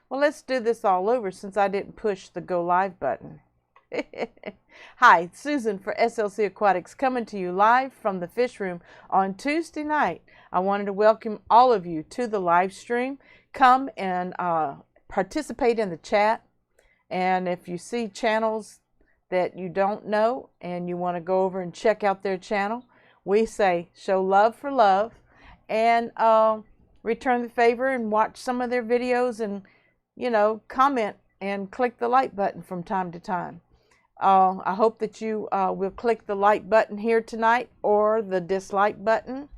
Well, let's do this all over since I didn't push the go live button. Hi, Susan for SLC Aquatics coming to you live from the fish room on Tuesday night. I wanted to welcome all of you to the live stream. Come and participate in the chat. And if you see channels that you don't know and you want to go over and check out their channel, we say show love for love and return the favor and watch some of their videos and, you know, comment and click the like button from time to time. I hope that you will click the like button here tonight or the dislike button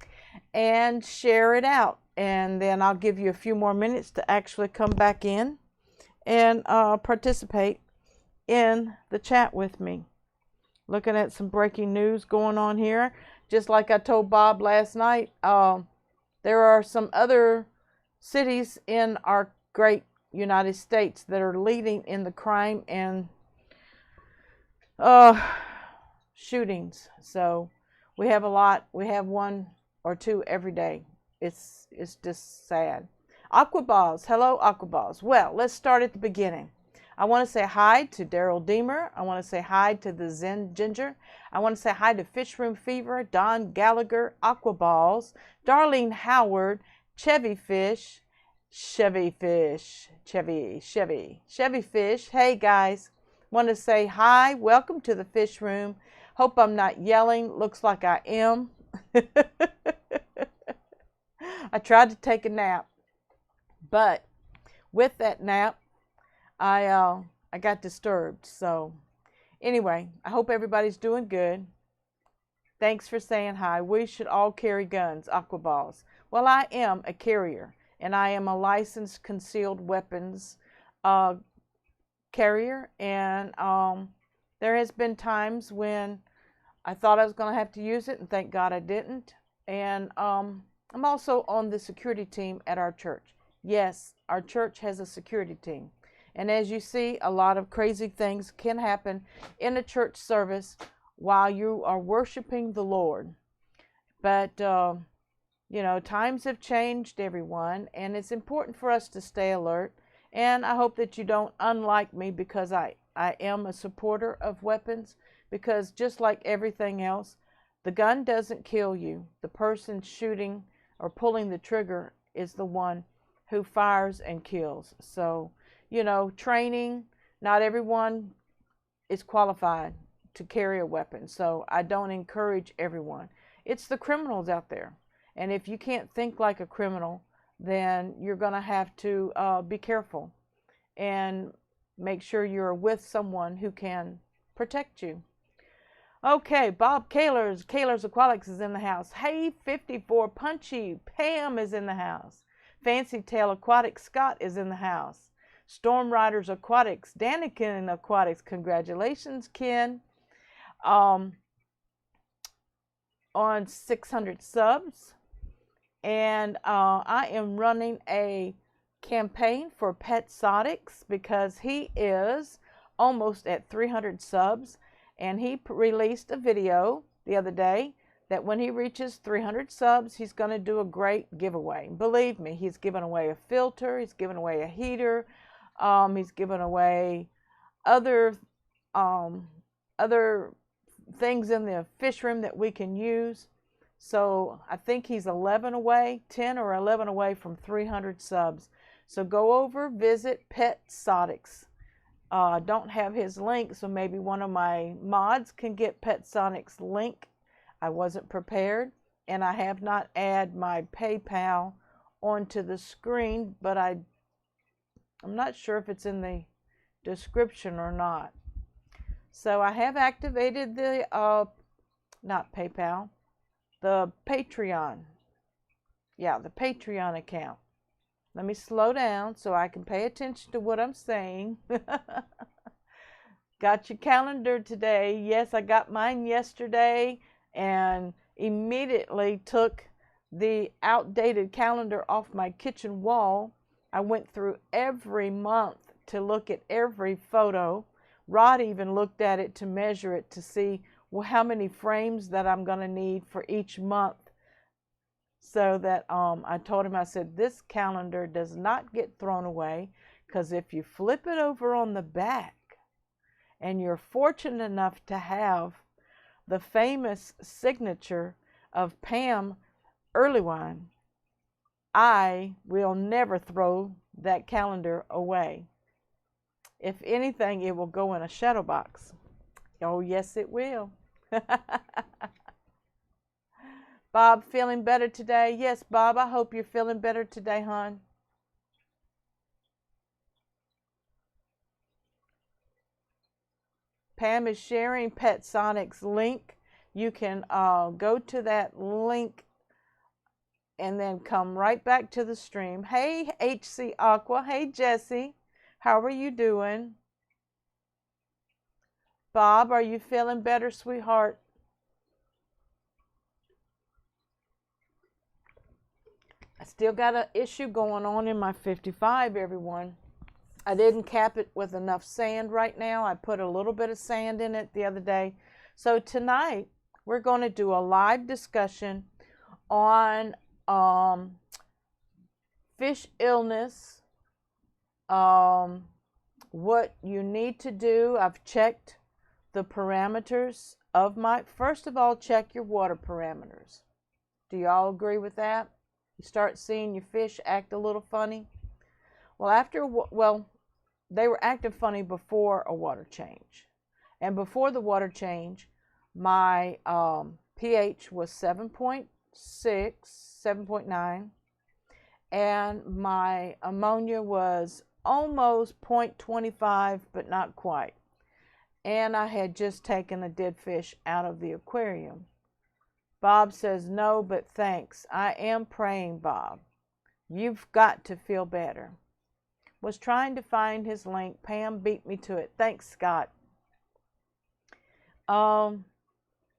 and share it out. And then I'll give you a few more minutes to actually come back in and participate in the chat with me. Looking at some breaking news going on here. Just like I told Bob last night, there are some other cities in our great United States that are leading in the crime and shootings. So we have a lot. We have one or two every day. It's just sad. Aquaballs. Hello, Aquaballs. Well, let's start at the beginning. I want to say hi to Daryl Deemer. I want to say hi to the Zen Ginger. I want to say hi to Fish Room Fever, Don Gallagher, Aquaballs, Darlene Howard, Chevy Fish, Chevy Fish. Hey guys, want to say hi. Welcome to the Fish Room. Hope I'm not yelling. Looks like I am. I tried to take a nap, but with that nap, I got disturbed. So anyway, I hope everybody's doing good. Thanks for saying hi. We should all carry guns, Aquaballs. Well, I am a carrier, and I am a licensed concealed weapons carrier. And there has been times when I thought I was going to have to use it, and thank God I didn't. And I'm also on the security team at our church. Yes, our church has a security team. And as you see, a lot of crazy things can happen in a church service while you are worshiping the Lord. But, you know, times have changed, everyone, and it's important for us to stay alert. And I hope that you don't unlike me because I am a supporter of weapons, because just like everything else, the gun doesn't kill you. The person shooting or pulling the trigger is the one who fires and kills. So, you know, training, not everyone is qualified to carry a weapon. So I don't encourage everyone. It's the criminals out there. And if you can't think like a criminal, then you're going to have to be careful and make sure you're with someone who can protect you. Okay, Bob Kaler's Aquatics is in the house. Hey, 54 Punchy Pam is in the house. Fancy Tail Aquatics Scott is in the house. Storm Riders Aquatics, Danikin Aquatics, congratulations, Ken, on 600 subs. And I am running a campaign for Petsotics because he is almost at 300 subs. And he released a video the other day that when he reaches 300 subs, he's going to do a great giveaway. Believe me, he's given away a filter, he's given away a heater, he's given away other things in the fish room that we can use. So I think he's 11 away, 10 or 11 away from 300 subs. So go over, visit Petsotics. Don't have his link, so maybe one of my mods can get Petsonic's link. I wasn't prepared, and I have not added my PayPal onto the screen, but I'm not sure if it's in the description or not. So I have activated the, not PayPal, the Patreon. Yeah, the Patreon account. Let me slow down so I can pay attention to what I'm saying. Got your calendar today. Yes, I got mine yesterday and immediately took the outdated calendar off my kitchen wall. I went through every month to look at every photo. Rod even looked at it to measure it to see how many frames that I'm going to need for each month. So that I told him, I said, this calendar does not get thrown away. Because if you flip it over on the back, and you're fortunate enough to have the famous signature of Pam Earlywine, I will never throw that calendar away. If anything, it will go in a shadow box. Oh, yes, it will. Bob, feeling better today? Yes, Bob, I hope you're feeling better today, hon. Pam is sharing PetSonic's link. You can go to that link and then come right back to the stream. Hey, HC Aqua. Hey, Jesse. How are you doing? Bob, are you feeling better, sweetheart? I still got an issue going on in my 55, everyone. I didn't cap it with enough sand right now. I put a little bit of sand in it the other day. So tonight, we're going to do a live discussion on fish illness, what you need to do. I've checked the parameters of my, first of all, check your water parameters. Do y'all agree with that? You start seeing your fish act a little funny. Well, they were acting funny before a water change. And before the water change, my pH was 7.6, 7.9, and my ammonia was almost 0.25, but not quite. And I had just taken a dead fish out of the aquarium. Bob says, no, but thanks. I am praying, Bob. You've got to feel better. Was trying to find his link. Pam beat me to it. Thanks, Scott.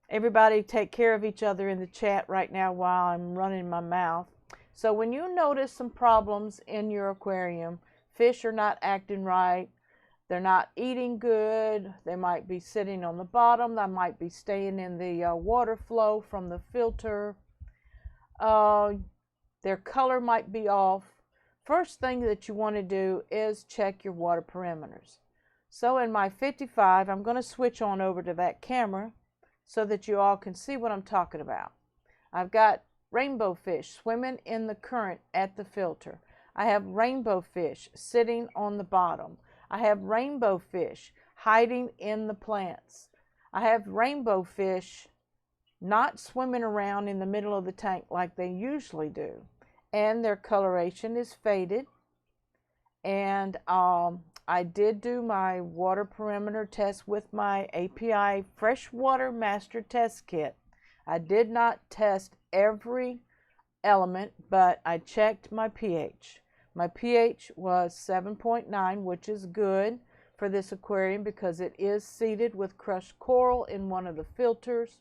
Everybody take care of each other in the chat right now while I'm running my mouth. So when you notice some problems in your aquarium, fish are not acting right, they're not eating good, they might be sitting on the bottom, they might be staying in the water flow from the filter, their color might be off. First thing that you want to do is check your water parameters. So in my 55, I'm going to switch on over to that camera so that you all can see what I'm talking about. I've got rainbow fish swimming in the current at the filter. I have rainbow fish sitting on the bottom. I have rainbow fish hiding in the plants. I have rainbow fish not swimming around in the middle of the tank like they usually do. And their coloration is faded. And I did do my water parameter test with my API Freshwater Master Test Kit. I did not test every element, but I checked my pH. My pH was 7.9, which is good for this aquarium because it is seeded with crushed coral in one of the filters.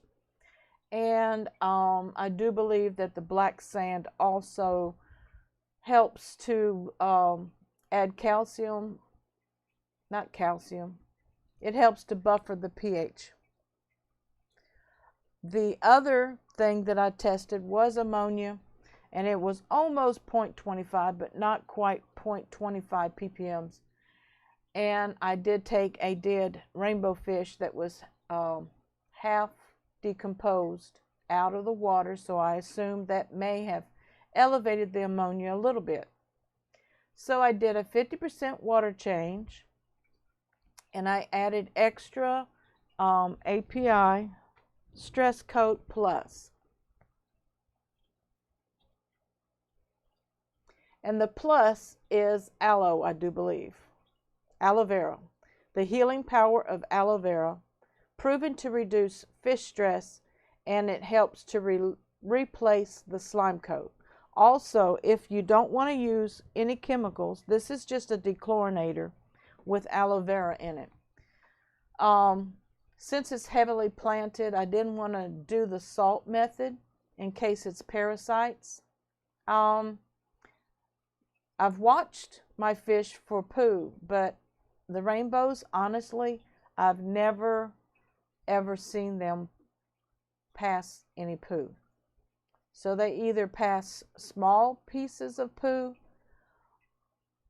And I do believe that the black sand also helps to add calcium, not calcium, it helps to buffer the pH. The other thing that I tested was ammonia, and it was almost 0.25, but not quite 0.25 ppms. And I did take a dead rainbow fish that was half decomposed out of the water, so I assumed that may have elevated the ammonia a little bit. So I did a 50% water change, and I added extra API Stress Coat Plus. And the plus is aloe, I do believe. Aloe vera. The healing power of aloe vera, proven to reduce fish stress, and it helps to replace the slime coat. Also, if you don't want to use any chemicals, this is just a dechlorinator with aloe vera in it. Since it's heavily planted, I didn't want to do the salt method in case it's parasites. I've watched my fish for poo, but the rainbows, honestly, I've never ever seen them pass any poo. So they either pass small pieces of poo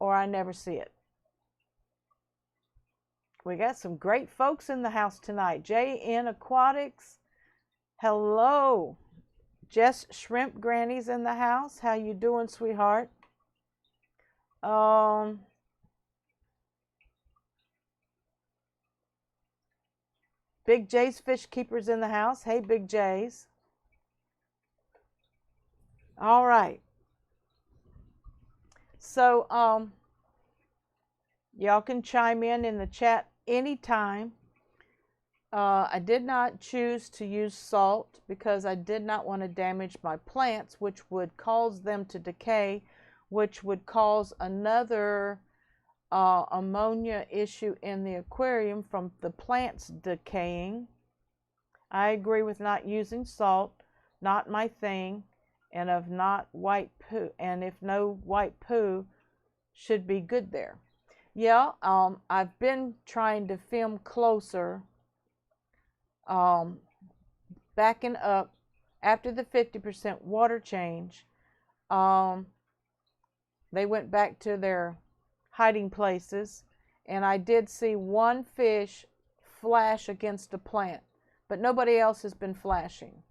or I never see it. We got some great folks in the house tonight. JN Aquatics. Hello. Jess Shrimp Granny's in the house. How you doing, sweetheart? Big J's Fish Keeper's in the house. Hey, Big J's. All right. So, y'all can chime in the chat anytime. I did not choose to use salt because I did not want to damage my plants, which would cause them to decay, which would cause another ammonia issue in the aquarium from the plants decaying. I agree with not using salt, not my thing, and of not white poo, and if no white poo should be good there. Yeah, I've been trying to film closer, backing up after the 50% water change. They went back to their hiding places, and I did see one fish flash against a plant, but nobody else has been flashing.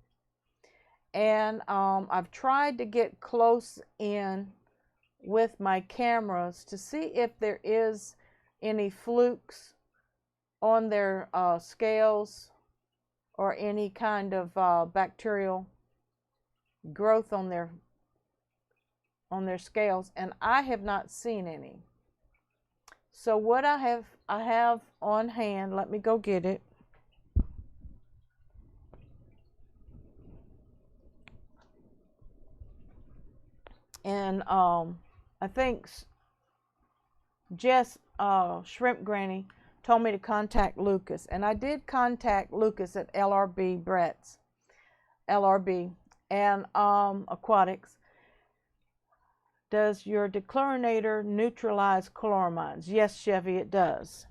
And I've tried to get close in with my cameras to see if there is any flukes on their scales or any kind of bacterial growth on their scales, and I have not seen any. So what I have on hand, let me go get it. And I think Jess Shrimp Granny told me to contact Lucas, and I did contact Lucas at LRB Brett's, LRB and Aquatics. Does your dechlorinator neutralize chloramines? Yes, Chevy, it does.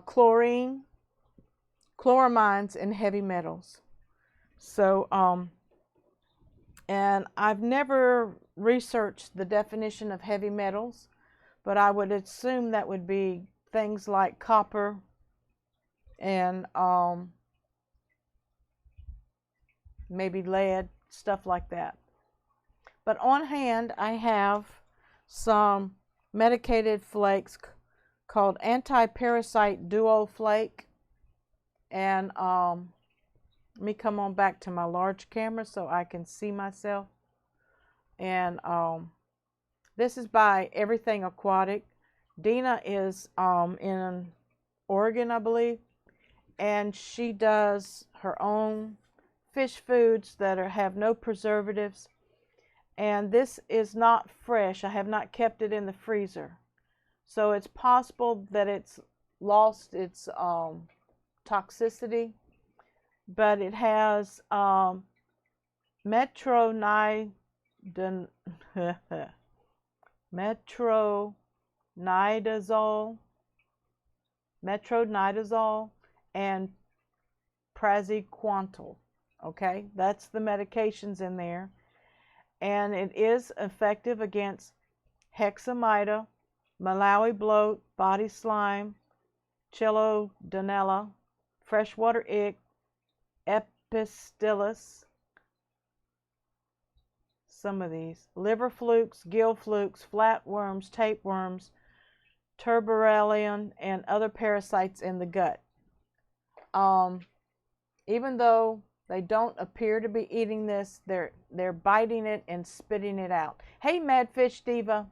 Chlorine, chloramines, and heavy metals. So, and I've never researched the definition of heavy metals, but I would assume that would be things like copper and maybe lead, stuff like that. But on hand, I have some medicated flakes called anti-parasite duo flake, and let me come on back to my large camera so I can see myself. And this is by Everything Aquatic. Dina is in Oregon, I believe, and she does her own fish foods that have no preservatives. And this is not fresh. I have not kept it in the freezer. So it's possible that it's lost its toxicity, but it has metronidazole and praziquantel. Okay, that's the medications in there, and it is effective against hexamida, Malawi bloat, body slime, Chilodonella, freshwater ick, Epistylis, some of these, liver flukes, gill flukes, flatworms, tapeworms, turberellion, and other parasites in the gut. Even though they don't appear to be eating this, they're biting it and spitting it out. Hey, Madfish Diva.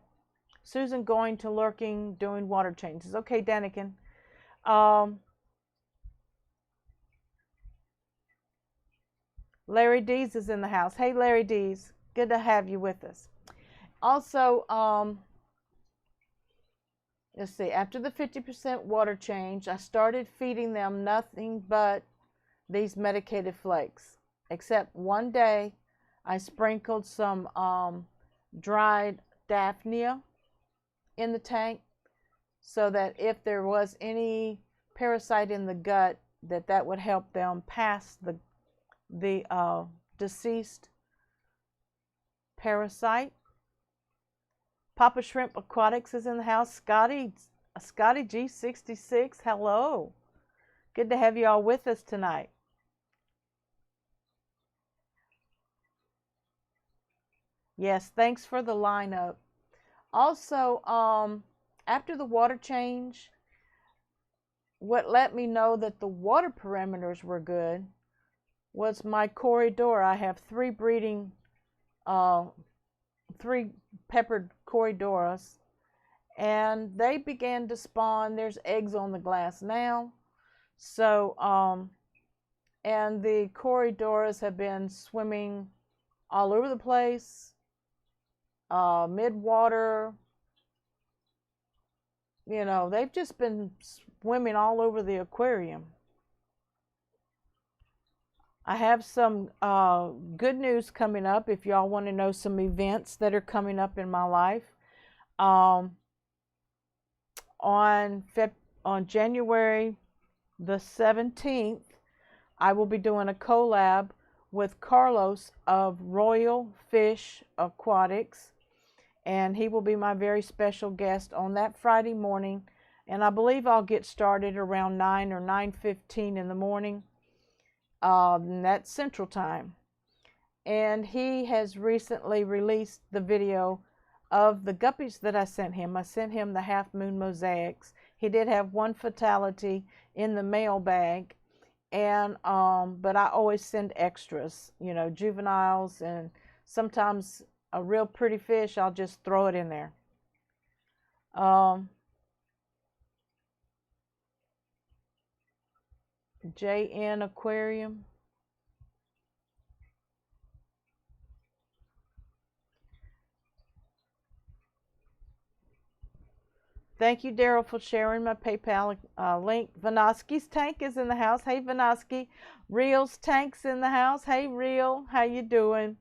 Susan going to lurking, doing water changes. Okay, Danikin. Larry Dees is in the house. Hey, Larry Dees. Good to have you with us. Also, let's see. After the 50% water change, I started feeding them nothing but these medicated flakes. Except one day, I sprinkled some dried daphnia in the tank so that if there was any parasite in the gut, that would help them pass the deceased parasite. Papa Shrimp Aquatics is in the house. Scotty G66, hello. Good to have you all with us tonight. Yes, thanks for the lineup. Also, after the water change, what let me know that the water parameters were good was my corridor. I have three peppered corridoras, and they began to spawn. There's eggs on the glass now. So, and the corridoras have been swimming all over the place, mid-water. You know, they've just been swimming all over the aquarium. I have some good news coming up if y'all want to know some events that are coming up in my life. On January the 17th, I will be doing a collab with Carlos of Royal Fish Aquatics, and he will be my very special guest on that Friday morning, and I believe I'll get started around 9 or 9:15 in the morning. That's Central Time. And he has recently released the video of the guppies that I sent him. I sent him the half moon mosaics. He did have one fatality in the mail bag, and but I always send extras, you know, juveniles, and sometimes a real pretty fish, I'll just throw it in there. JN Aquarium. Thank you, Daryl, for sharing my PayPal link. Vanoski's tank is in the house. Hey, Vanoski. Real's tank's in the house. Hey, Real. How you doing?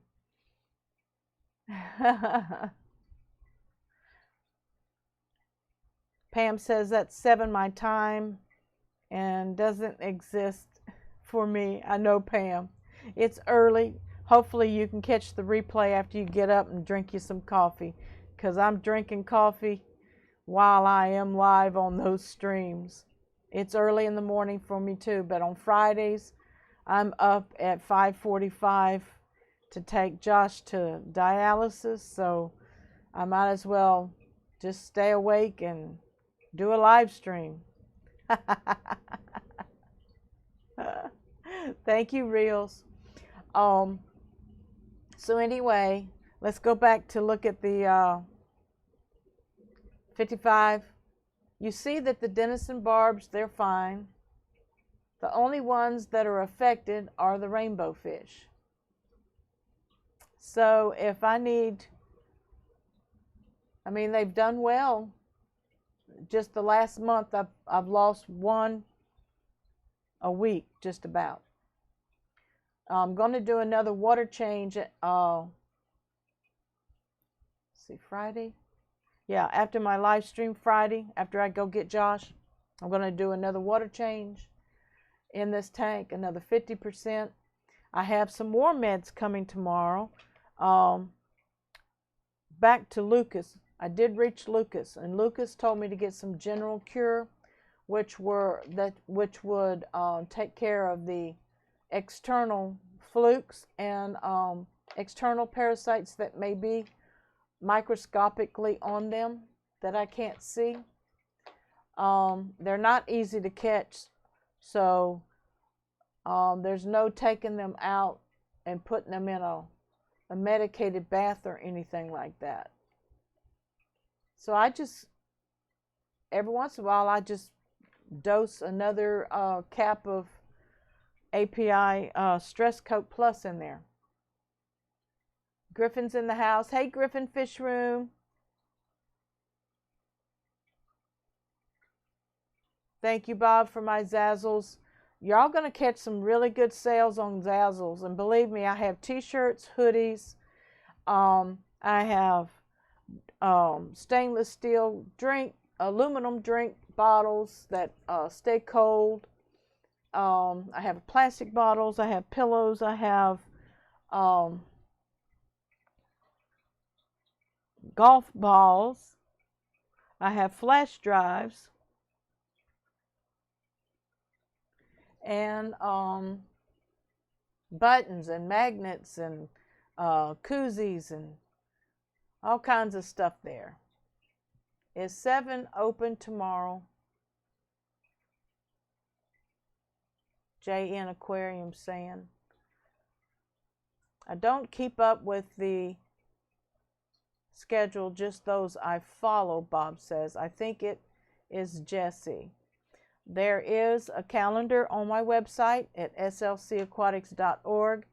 Pam says that's 7 my time and doesn't exist for me. I know, Pam. It's early. Hopefully you can catch the replay after you get up and drink you some coffee, because I'm drinking coffee while I am live on those streams. It's early in the morning for me too, but on Fridays I'm up at 5:45 to take Josh to dialysis, so I might as well just stay awake and do a live stream. Thank you, Reels. So anyway, let's go back to look at the 55. You see that the Denison barbs, they're fine. The only ones that are affected are the rainbow fish. So if I need, I mean, they've done well. Just the last month, I've lost one a week, just about. I'm going to do another water change at, see, Friday? Yeah, after my live stream Friday, after I go get Josh, I'm going to do another water change in this tank, another 50%. I have some more meds coming tomorrow. Back to Lucas. I did reach Lucas, and Lucas told me to get some general cure, which would take care of the external flukes and external parasites that may be microscopically on them that I can't see. They're not easy to catch, so there's no taking them out and putting them in a medicated bath or anything like that. So I just, every once in a while, I just dose another cap of API Stress Coat Plus in there. Griffin's in the house. Hey, Griffin Fish Room. Thank you, Bob, for my Zazzles. Y'all going to catch some really good sales on Zazzles. And believe me, I have t-shirts, hoodies. I have stainless steel aluminum drink bottles that stay cold. I have plastic bottles, I have pillows, I have golf balls, I have flash drives, and buttons and magnets and koozies and all kinds of stuff there. Is 7 open tomorrow? JN Aquarium saying. I don't keep up with the schedule, just those I follow, Bob says. I think it is Jesse. There is a calendar on my website at slc-aquatics-store,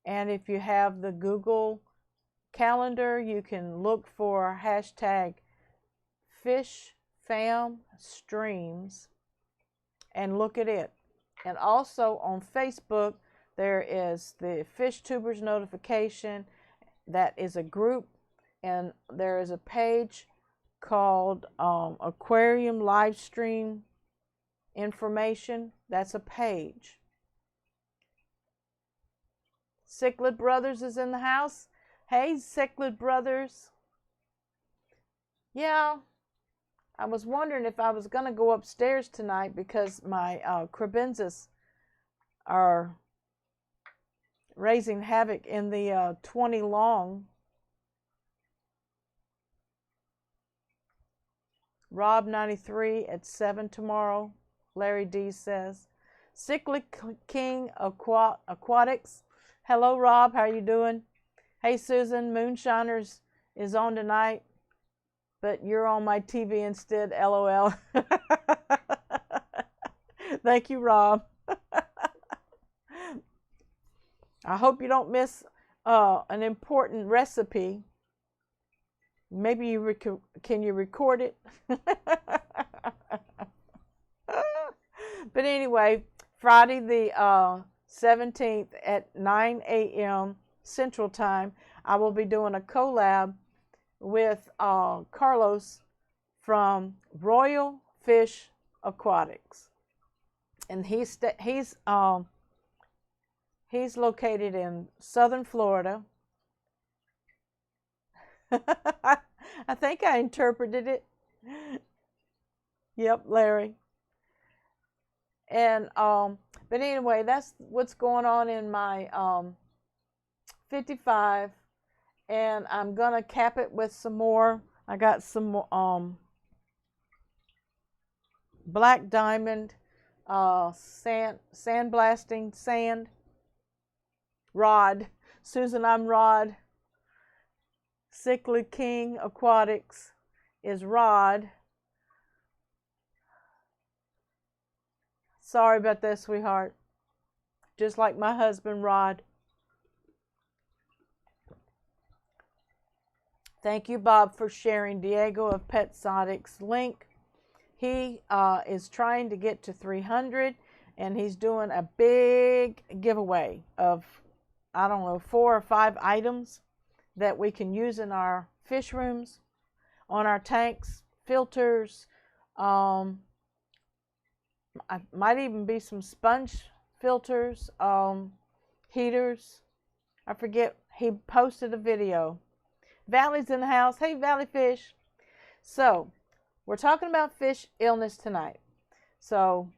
and if you have the Google calendar, you can look for hashtag fishfammom and look at it. And also on Facebook, there is the Fish Tubers notification. That is a group, and there is a page called Aquarium Live Stream Information. That's a page. Cichlid Brothers is in the house. Hey, Cichlid Brothers. Yeah, I was wondering if I was going to go upstairs tonight because my crebensis are raising havoc in the 20 long. Rob 93 at 7 tomorrow, Larry D says. Cyclic King Aquatics. Hello, Rob. How are you doing? Hey, Susan. Moonshiners is on tonight, but you're on my TV instead. LOL. Thank you, Rob. I hope you don't miss an important recipe. Maybe you can you record it? But anyway, Friday the 17th at 9 a.m. Central Time, I will be doing a collab with Carlos from Royal Fish Aquatics, and he's located in Southern Florida. I think I interpreted it. Yep, Larry. And but anyway, that's what's going on in my 55, and I'm gonna cap it with some more. I got some black diamond sandblasting sand rod. Susan, I'm Rod. Cyclid King Aquatics is Rod. Sorry about that, sweetheart. Just like my husband, Rod. Thank you, Bob, for sharing Diego of Petsotics link. He is trying to get to 300, and he's doing a big giveaway of, I don't know, 4 or 5 items that we can use in our fish rooms, on our tanks, filters. Might even be some sponge filters, heaters. I forget. He posted a video. Valley's in the house. Hey, Valley Fish. So, we're talking about fish illness tonight. So,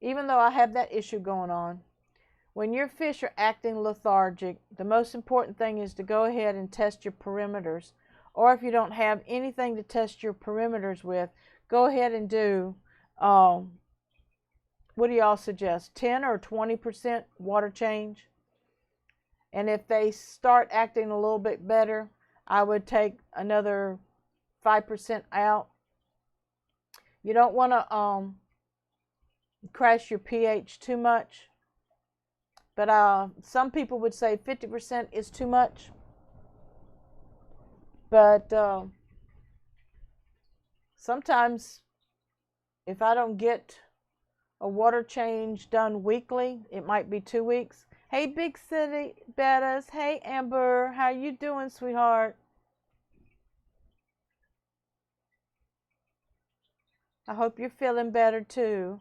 even though I have that issue going on, when your fish are acting lethargic, the most important thing is to go ahead and test your perimeters. Or if you don't have anything to test your perimeters with, go ahead and do, what do y'all suggest, 10 or 20% water change? And if they start acting a little bit better, I would take another 5% out. You don't want to crash your pH too much. But some people would say 50% is too much. But sometimes if I don't get a water change done weekly, it might be 2 weeks. Hey, Big City Bettas. Hey, Amber. How you doing, sweetheart? I hope you're feeling better too.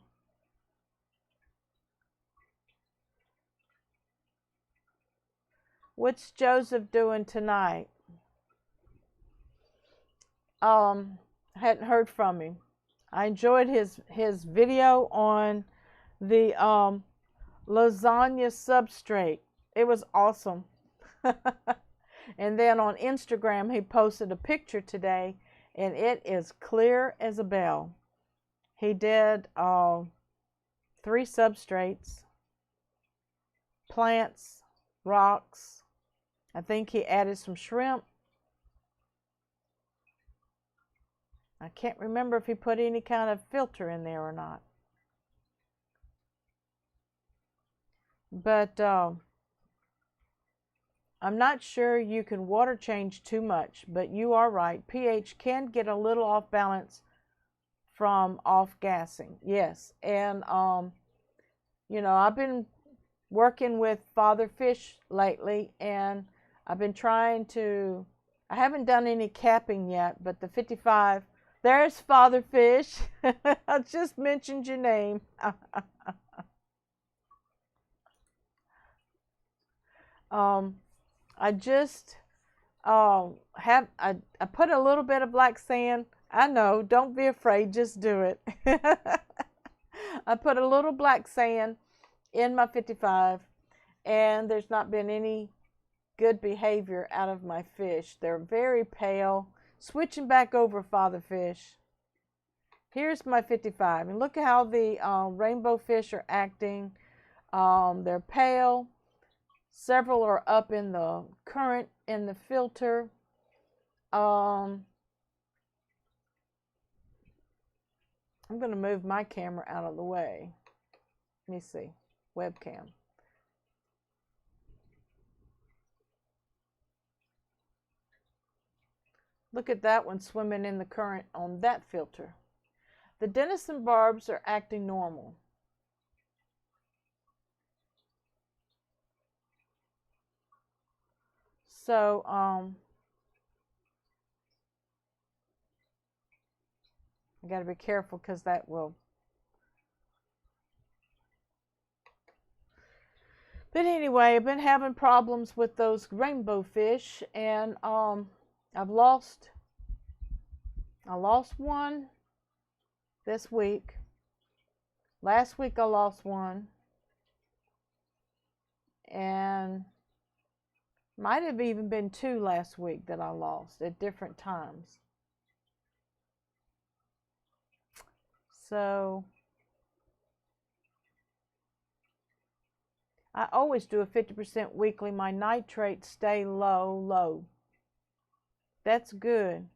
What's Joseph doing tonight? Hadn't heard from him. I enjoyed his video on the lasagna substrate. It was awesome. And then on Instagram, he posted a picture today, and it is clear as a bell. He did 3 substrates, plants, rocks. I think he added some shrimp. I can't remember if he put any kind of filter in there or not. But I'm not sure you can water change too much, but you are right. pH can get a little off balance from off gassing. Yes, and you know, I've been working with father fish lately, and I've been trying to, I haven't done any capping yet, but the 55, there's father fish. I just mentioned your name. I just I put a little bit of black sand. I know, don't be afraid, just do it. I put a little black sand in my 55, and there's not been any good behavior out of my fish. They're very pale. Switching back over father fish. Here's my 55, and look at how the rainbow fish are acting. They're pale. Several are up in the current in the filter. I'm going to move my camera out of the way. Let me see. Webcam. Look at that one swimming in the current on that filter. The Denison barbs are acting normal. So, I got to be careful because that will. But anyway, I've been having problems with those rainbow fish, and I lost one this week. Last week I lost one, and might have even been 2 last week that I lost at different times. So I always do a 50% weekly. My nitrates stay low. That's good.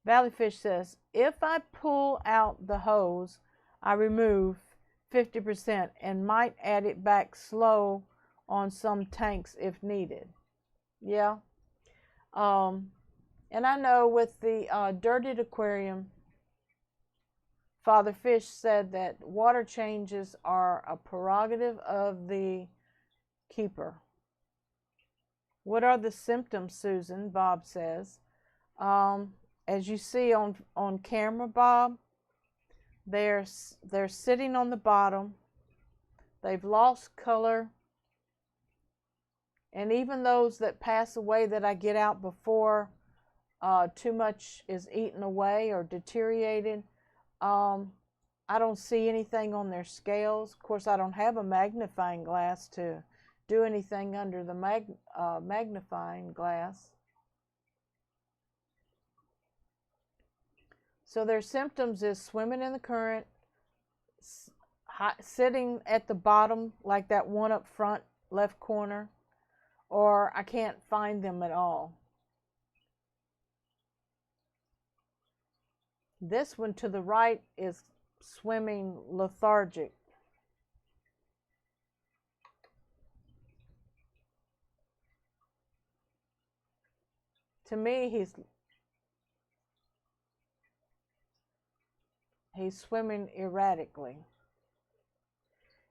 Valleyfish says, if I pull out the hose, I remove 50% and might add it back slow on some tanks if needed. Yeah. And I know with the dirted aquarium, Father Fish said that water changes are a prerogative of the keeper. What are the symptoms, Susan? Bob says. As you see on camera, Bob, they're sitting on the bottom. They've lost color. And even those that pass away that I get out before too much is eaten away or deteriorated, I don't see anything on their scales. Of course, I don't have a magnifying glass to do anything under the magnifying glass. So their symptoms is swimming in the current, sitting at the bottom like that one up front left corner, or I can't find them at all. This one to the right is swimming lethargic. To me, he's swimming erratically.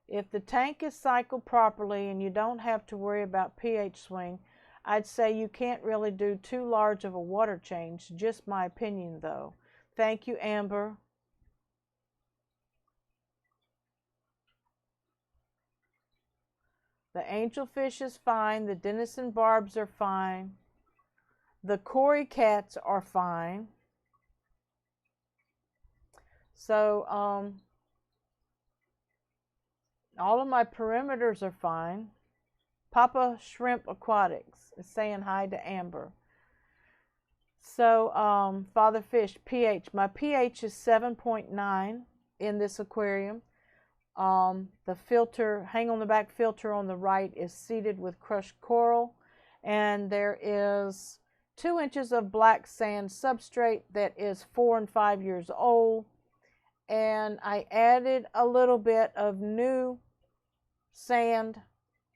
If the tank is cycled properly and you don't have to worry about pH swing, I'd say you can't really do too large of a water change. Just my opinion, though. Thank you, Amber. The angelfish is fine. The Denison barbs are fine. The Cory cats are fine. So, all of my perimeters are fine. Papa Shrimp Aquatics is saying hi to Amber. So, Father Fish, pH. My pH is 7.9 in this aquarium. The filter, hang on the back filter on the right is seeded with crushed coral. And there is 2 inches of black sand substrate that is 4 and 5 years old. And I added a little bit of new sand,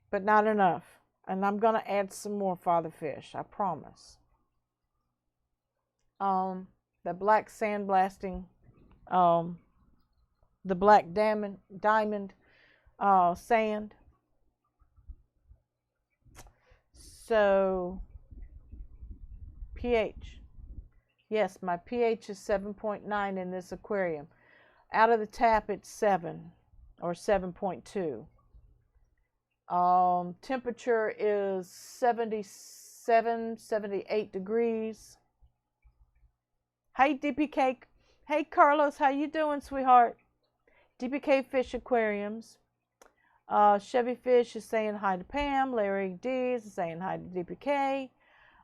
but not enough. And I'm going to add some more, Father Fish, I promise. The black sand blasting, the black diamond sand. So, pH. Yes, my pH is 7.9 in this aquarium. Out of the tap, it's 7 or 7.2. Temperature is 77, 78 degrees. Hey, DPK. Hey, Carlos. How you doing, sweetheart? DPK Fish Aquariums. Chevy Fish is saying hi to Pam. Larry D is saying hi to DPK.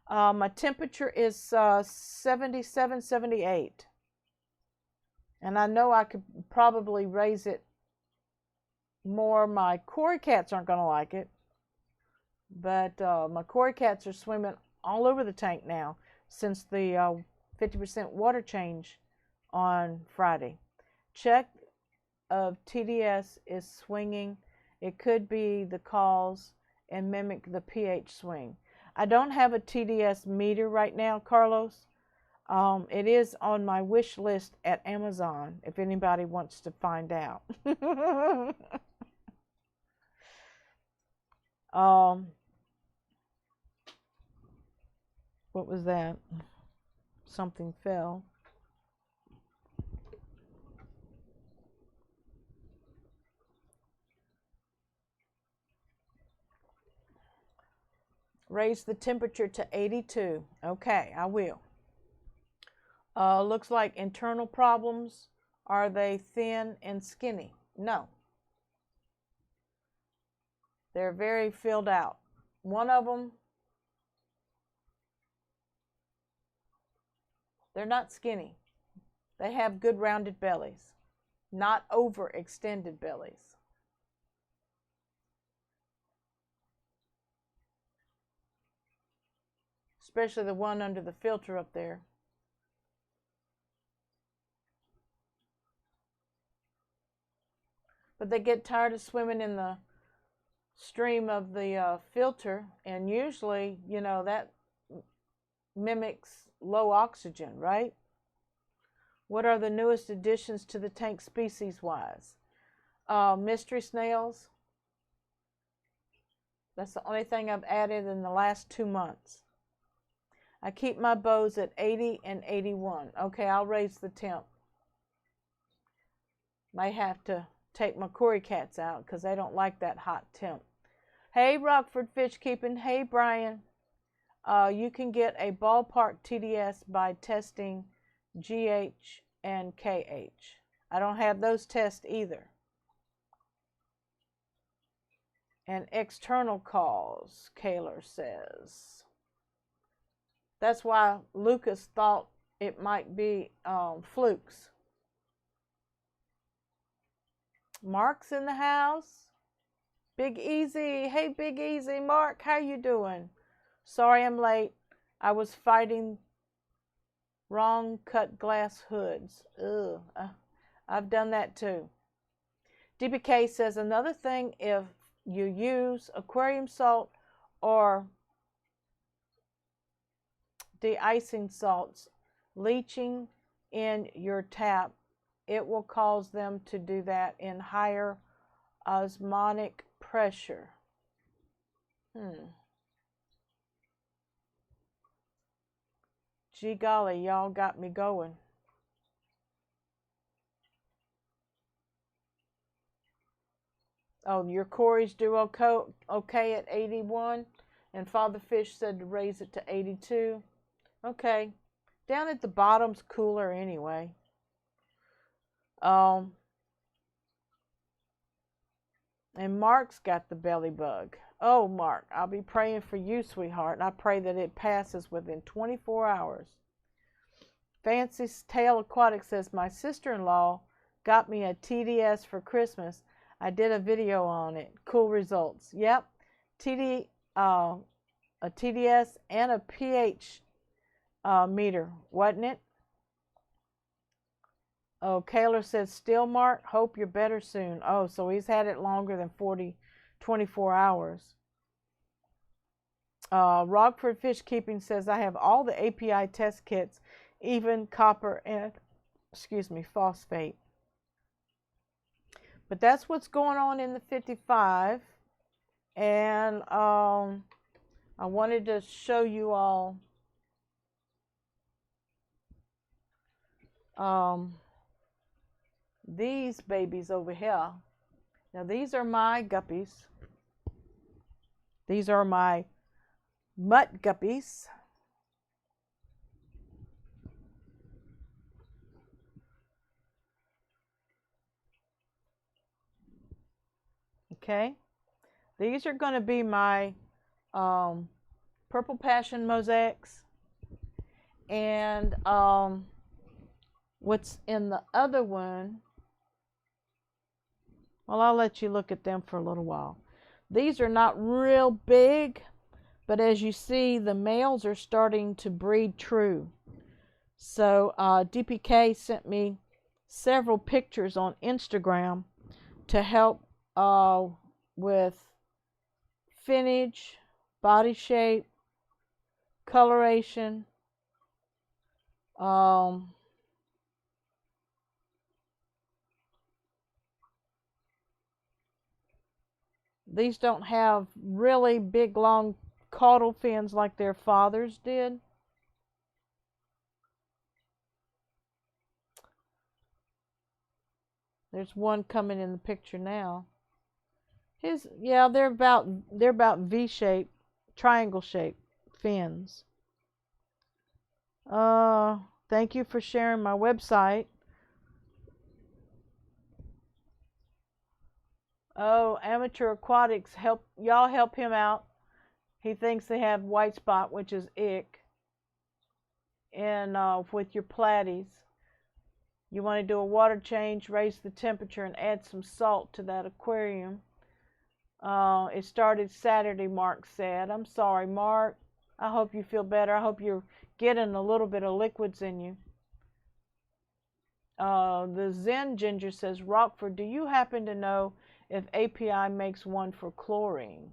My temperature is 77, 78. And I know I could probably raise it more. My Cory cats aren't going to like it. But my Cory cats are swimming all over the tank now since the 50% water change on Friday. Check of TDS is swinging. It could be the cause and mimic the pH swing. I don't have a TDS meter right now, Carlos. It is on my wish list at Amazon if anybody wants to find out. What was that? Something fell. Raise the temperature to 82. Okay, I will. Looks like internal problems. Are they thin and skinny? No. They're very filled out. One of them, they're not skinny. They have good rounded bellies, not overextended bellies. Especially the one under the filter up there. But they get tired of swimming in the stream of the filter, and usually, you know, that mimics low oxygen, right? What are the newest additions to the tank species-wise? Mystery snails. That's the only thing I've added in the last 2 months. I keep my bows at 80 and 81. Okay, I'll raise the temp. Might have to take my Cory cats out because they don't like that hot temp. Hey, Rockford Fish Keeping. Hey, Brian. You can get a ballpark TDS by testing GH and KH. I don't have those tests either. And external cause, Kaler says. That's why Lucas thought it might be flukes. Mark's in the house. Big Easy. Hey, Big Easy. Mark, how you doing? Sorry I'm late. I was fighting wrong cut glass hoods. Ugh. I've done that too. DBK says another thing, if you use aquarium salt or de-icing salts leaching in your tap, it will cause them to do that in higher osmotic pressure. Gee golly, y'all got me going. Oh, your Corey's do okay at 81, and Father Fish said to raise it to 82. Okay, down at the bottom's cooler anyway. And Mark's got the belly bug. Oh, Mark, I'll be praying for you, sweetheart, and I pray that it passes within 24 hours. Fancy's Tail Aquatics says, my sister-in-law got me a TDS for Christmas. I did a video on it. Cool results. Yep. A TDS and a pH meter, wasn't it? Oh, Kaylor says, still, Mark, hope you're better soon. Oh, so he's had it longer than 24 hours. Rockford Fish Keeping says, I have all the API test kits, even copper and, phosphate. But that's what's going on in the 55. And I wanted to show you all these babies over here. Now these are my guppies. These are my mutt guppies. Okay, these are going to be my purple passion mosaics, and what's in the other one, well, I'll let you look at them for a little while. These are not real big, but as you see, the males are starting to breed true. So DPK sent me several pictures on Instagram to help with finnage, body shape, coloration, these don't have really big long caudal fins like their fathers did. There's one coming in the picture now. They're about V-shaped, triangle shaped fins. Thank you for sharing my website. Oh, Amateur Aquatics, help him out. He thinks they have white spot, which is ick. And with your platies, you want to do a water change, raise the temperature, and add some salt to that aquarium. It started Saturday, Mark said. I'm sorry, Mark. I hope you feel better. I hope you're getting a little bit of liquids in you. The Zen Ginger says, Rockford, do you happen to know if API makes one for chlorine?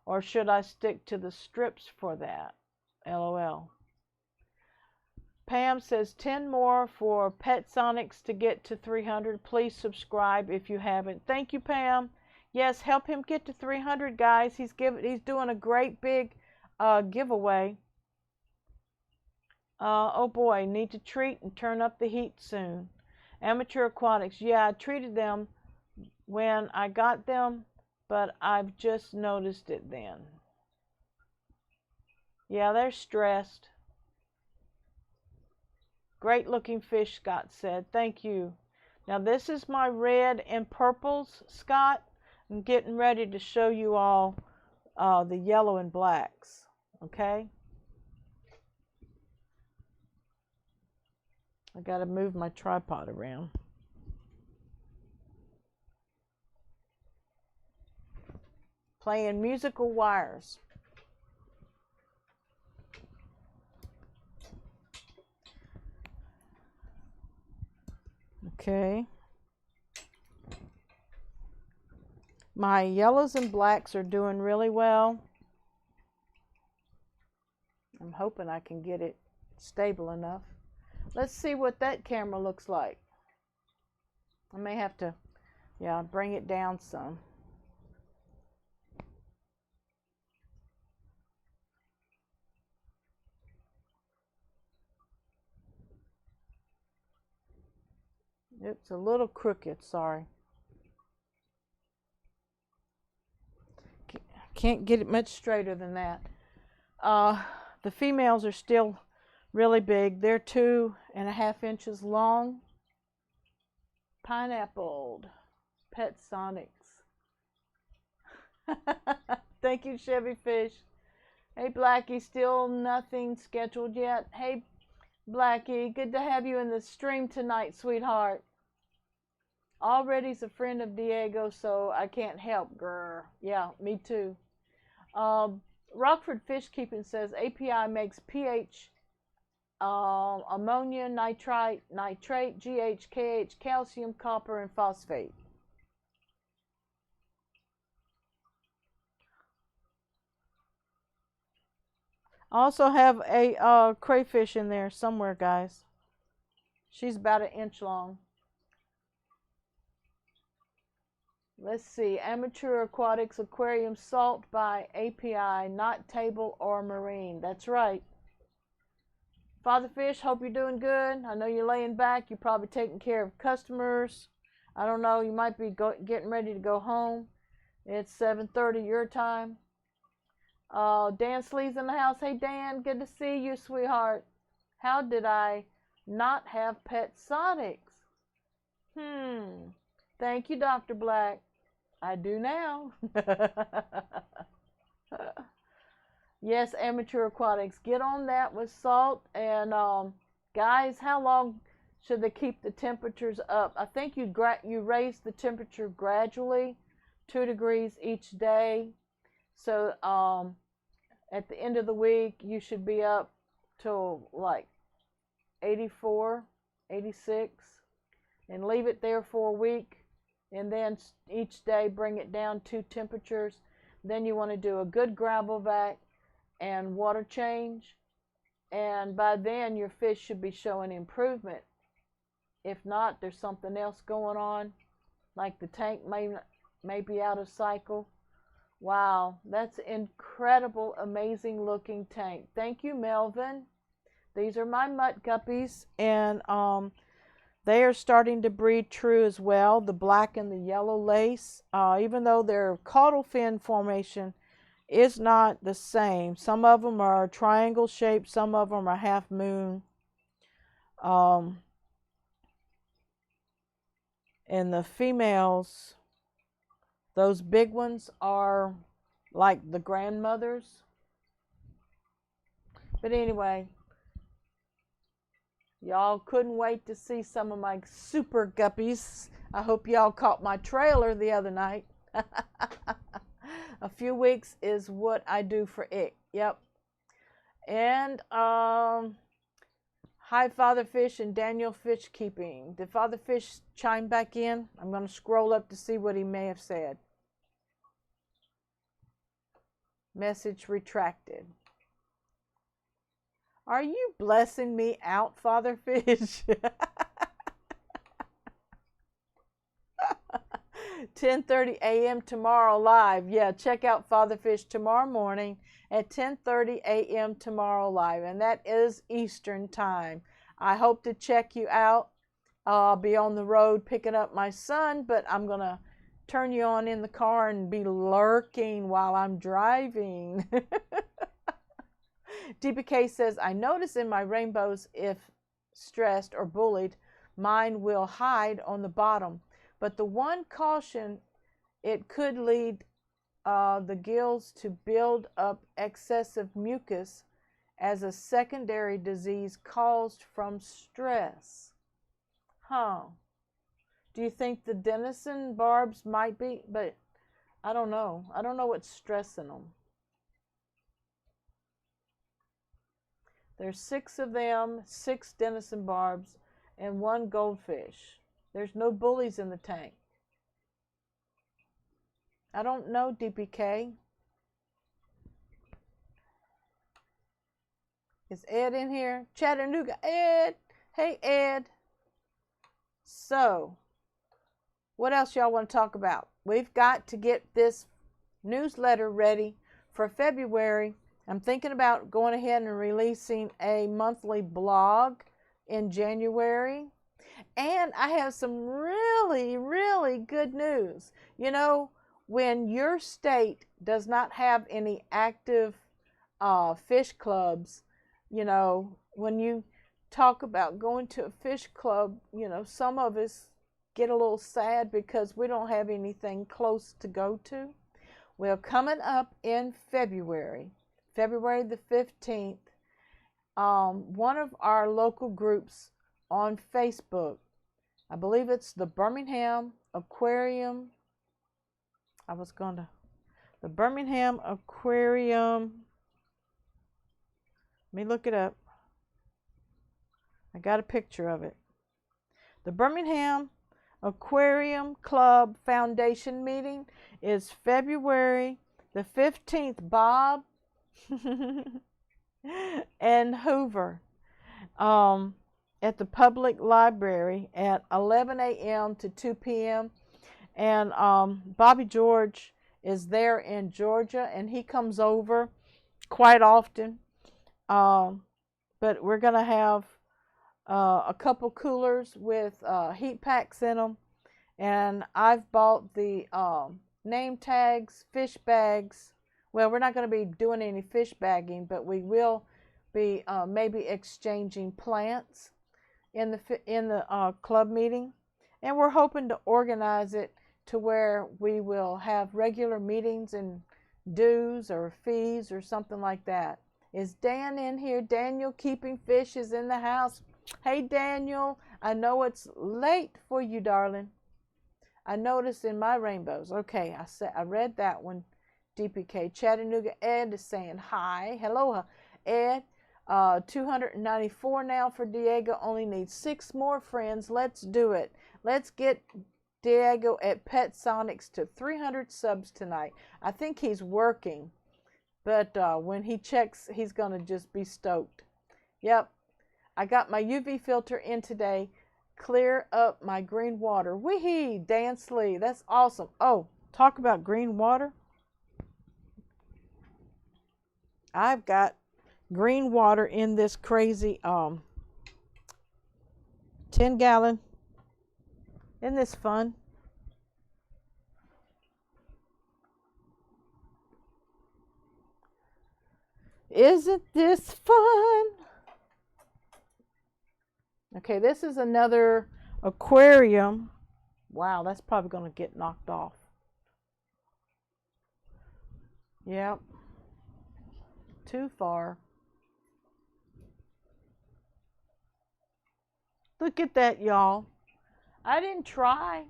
Or should I stick to the strips for that? LOL. Pam says, 10 more for Pet Sonics to get to 300. Please subscribe if you haven't. Thank you, Pam. Yes, help him get to 300, guys. He's doing a great big giveaway. Oh boy, need to treat and turn up the heat soon. Amateur Aquatics. Yeah, I treated them when I got them, but I've just noticed it then. Yeah, they're stressed. Great looking fish, Scott said. Thank you. Now this is my red and purples, Scott. I'm getting ready to show you all the yellow and blacks. Okay? I got to move my tripod around. Playing musical wires. Okay. My yellows and blacks are doing really well. I'm hoping I can get it stable enough. Let's see what that camera looks like. I may have to, bring it down some. It's a little crooked, sorry. Can't get it much straighter than that. The females are still really big. They're 2.5 inches long. Pineapple. Pet Sonics. Thank you, Chevy Fish. Hey, Blackie, still nothing scheduled yet. Hey, Blackie, good to have you in the stream tonight, sweetheart. Already's a friend of Diego, so I can't help, grr. Yeah, me too. Rockford Fish Keeping says API makes pH, ammonia, nitrite, GH, KH, calcium, copper, and phosphate. I also have a crayfish in there somewhere, guys. She's about 1 inch long. Let's see. Amateur Aquatics Aquarium Salt by API, not table or marine. That's right. Father Fish, hope you're doing good. I know you're laying back. You're probably taking care of customers. I don't know. You might be getting ready to go home. It's 7:30 your time. Dan Slee's in the house. Hey, Dan. Good to see you, sweetheart. How did I not have Pet Sonics? Thank you, Dr. Black. I do now. Yes, Amateur Aquatics. Get on that with salt. And guys, how long should they keep the temperatures up? I think you raise the temperature gradually, 2 degrees each day. So at the end of the week, you should be up to like 84, 86, and leave it there for a week. And then each day bring it down 2 temperatures. Then you want to do a good gravel vac and water change. And by then your fish should be showing improvement. If not, there's something else going on. Like the tank may be out of cycle. Wow, that's incredible, amazing looking tank. Thank you, Melvin. These are my mutt guppies. And they are starting to breed true as well, the black and the yellow lace. Even though their caudal fin formation is not the same. Some of them are triangle shaped, some of them are half moon. And the females, those big ones are like the grandmothers. But anyway, y'all couldn't wait to see some of my super guppies. I hope y'all caught my trailer the other night. A few weeks is what I do for it. Yep. And hi, Father Fish and Daniel Fish Keeping. Did Father Fish chime back in? I'm going to scroll up to see what he may have said. Message retracted. Are you blessing me out, Father Fish? 10:30 a.m. tomorrow live. Yeah, check out Father Fish tomorrow morning at 10:30 a.m. tomorrow live. And that is Eastern time. I hope to check you out. I'll be on the road picking up my son, but I'm going to turn you on in the car and be lurking while I'm driving. DPK says, I notice in my rainbows, if stressed or bullied, mine will hide on the bottom. But the one caution, it could lead the gills to build up excessive mucus as a secondary disease caused from stress. Huh. Do you think the denison barbs might be? But I don't know. I don't know what's stressing them. There's 6 of them, 6 denison barbs, and 1 goldfish. There's no bullies in the tank. I don't know, DPK. Is Ed in here? Chattanooga, Ed. Hey, Ed. So, what else y'all want to talk about? We've got to get this newsletter ready for February. I'm thinking about going ahead and releasing a monthly blog in January. And I have some really, really good news. You know, when your state does not have any active fish clubs, when you talk about going to a fish club, some of us get a little sad because we don't have anything close to go to. Well, coming up in February the 15th, one of our local groups on Facebook, I believe it's the Birmingham Aquarium. The Birmingham Aquarium. Let me look it up. I got a picture of it. The Birmingham Aquarium Club Foundation meeting is February the 15th. Bob and Hoover at the public library at 11 a.m. to 2 p.m. And Bobby George is there in Georgia, and he comes over quite often. But we're going to have a couple coolers with heat packs in them. And I've bought the name tags, fish bags. Well, we're not going to be doing any fish bagging, but we will be maybe exchanging plants in the club meeting. And we're hoping to organize it to where we will have regular meetings and dues or fees or something like that. Is Dan in here? Daniel Keeping Fish is in the house. Hey, Daniel, I know it's late for you, darling. I noticed in my rainbows. Okay, I read that one. DPK Chattanooga Ed is saying hi. Hello, Ed. 294 now for Diego. Only needs 6 more friends. Let's do it. Let's get Diego at Pet Sonics to 300 subs tonight. I think he's working, but when he checks, he's going to just be stoked. Yep. I got my UV filter in today. Clear up my green water. Wee-hee, Dan Slee. That's awesome. Oh, talk about green water. I've got green water in this crazy 10-gallon. Isn't this fun? Isn't this fun? Okay, this is another aquarium. Wow, that's probably going to get knocked off. Yep. Too far. Look at that, y'all. I didn't try.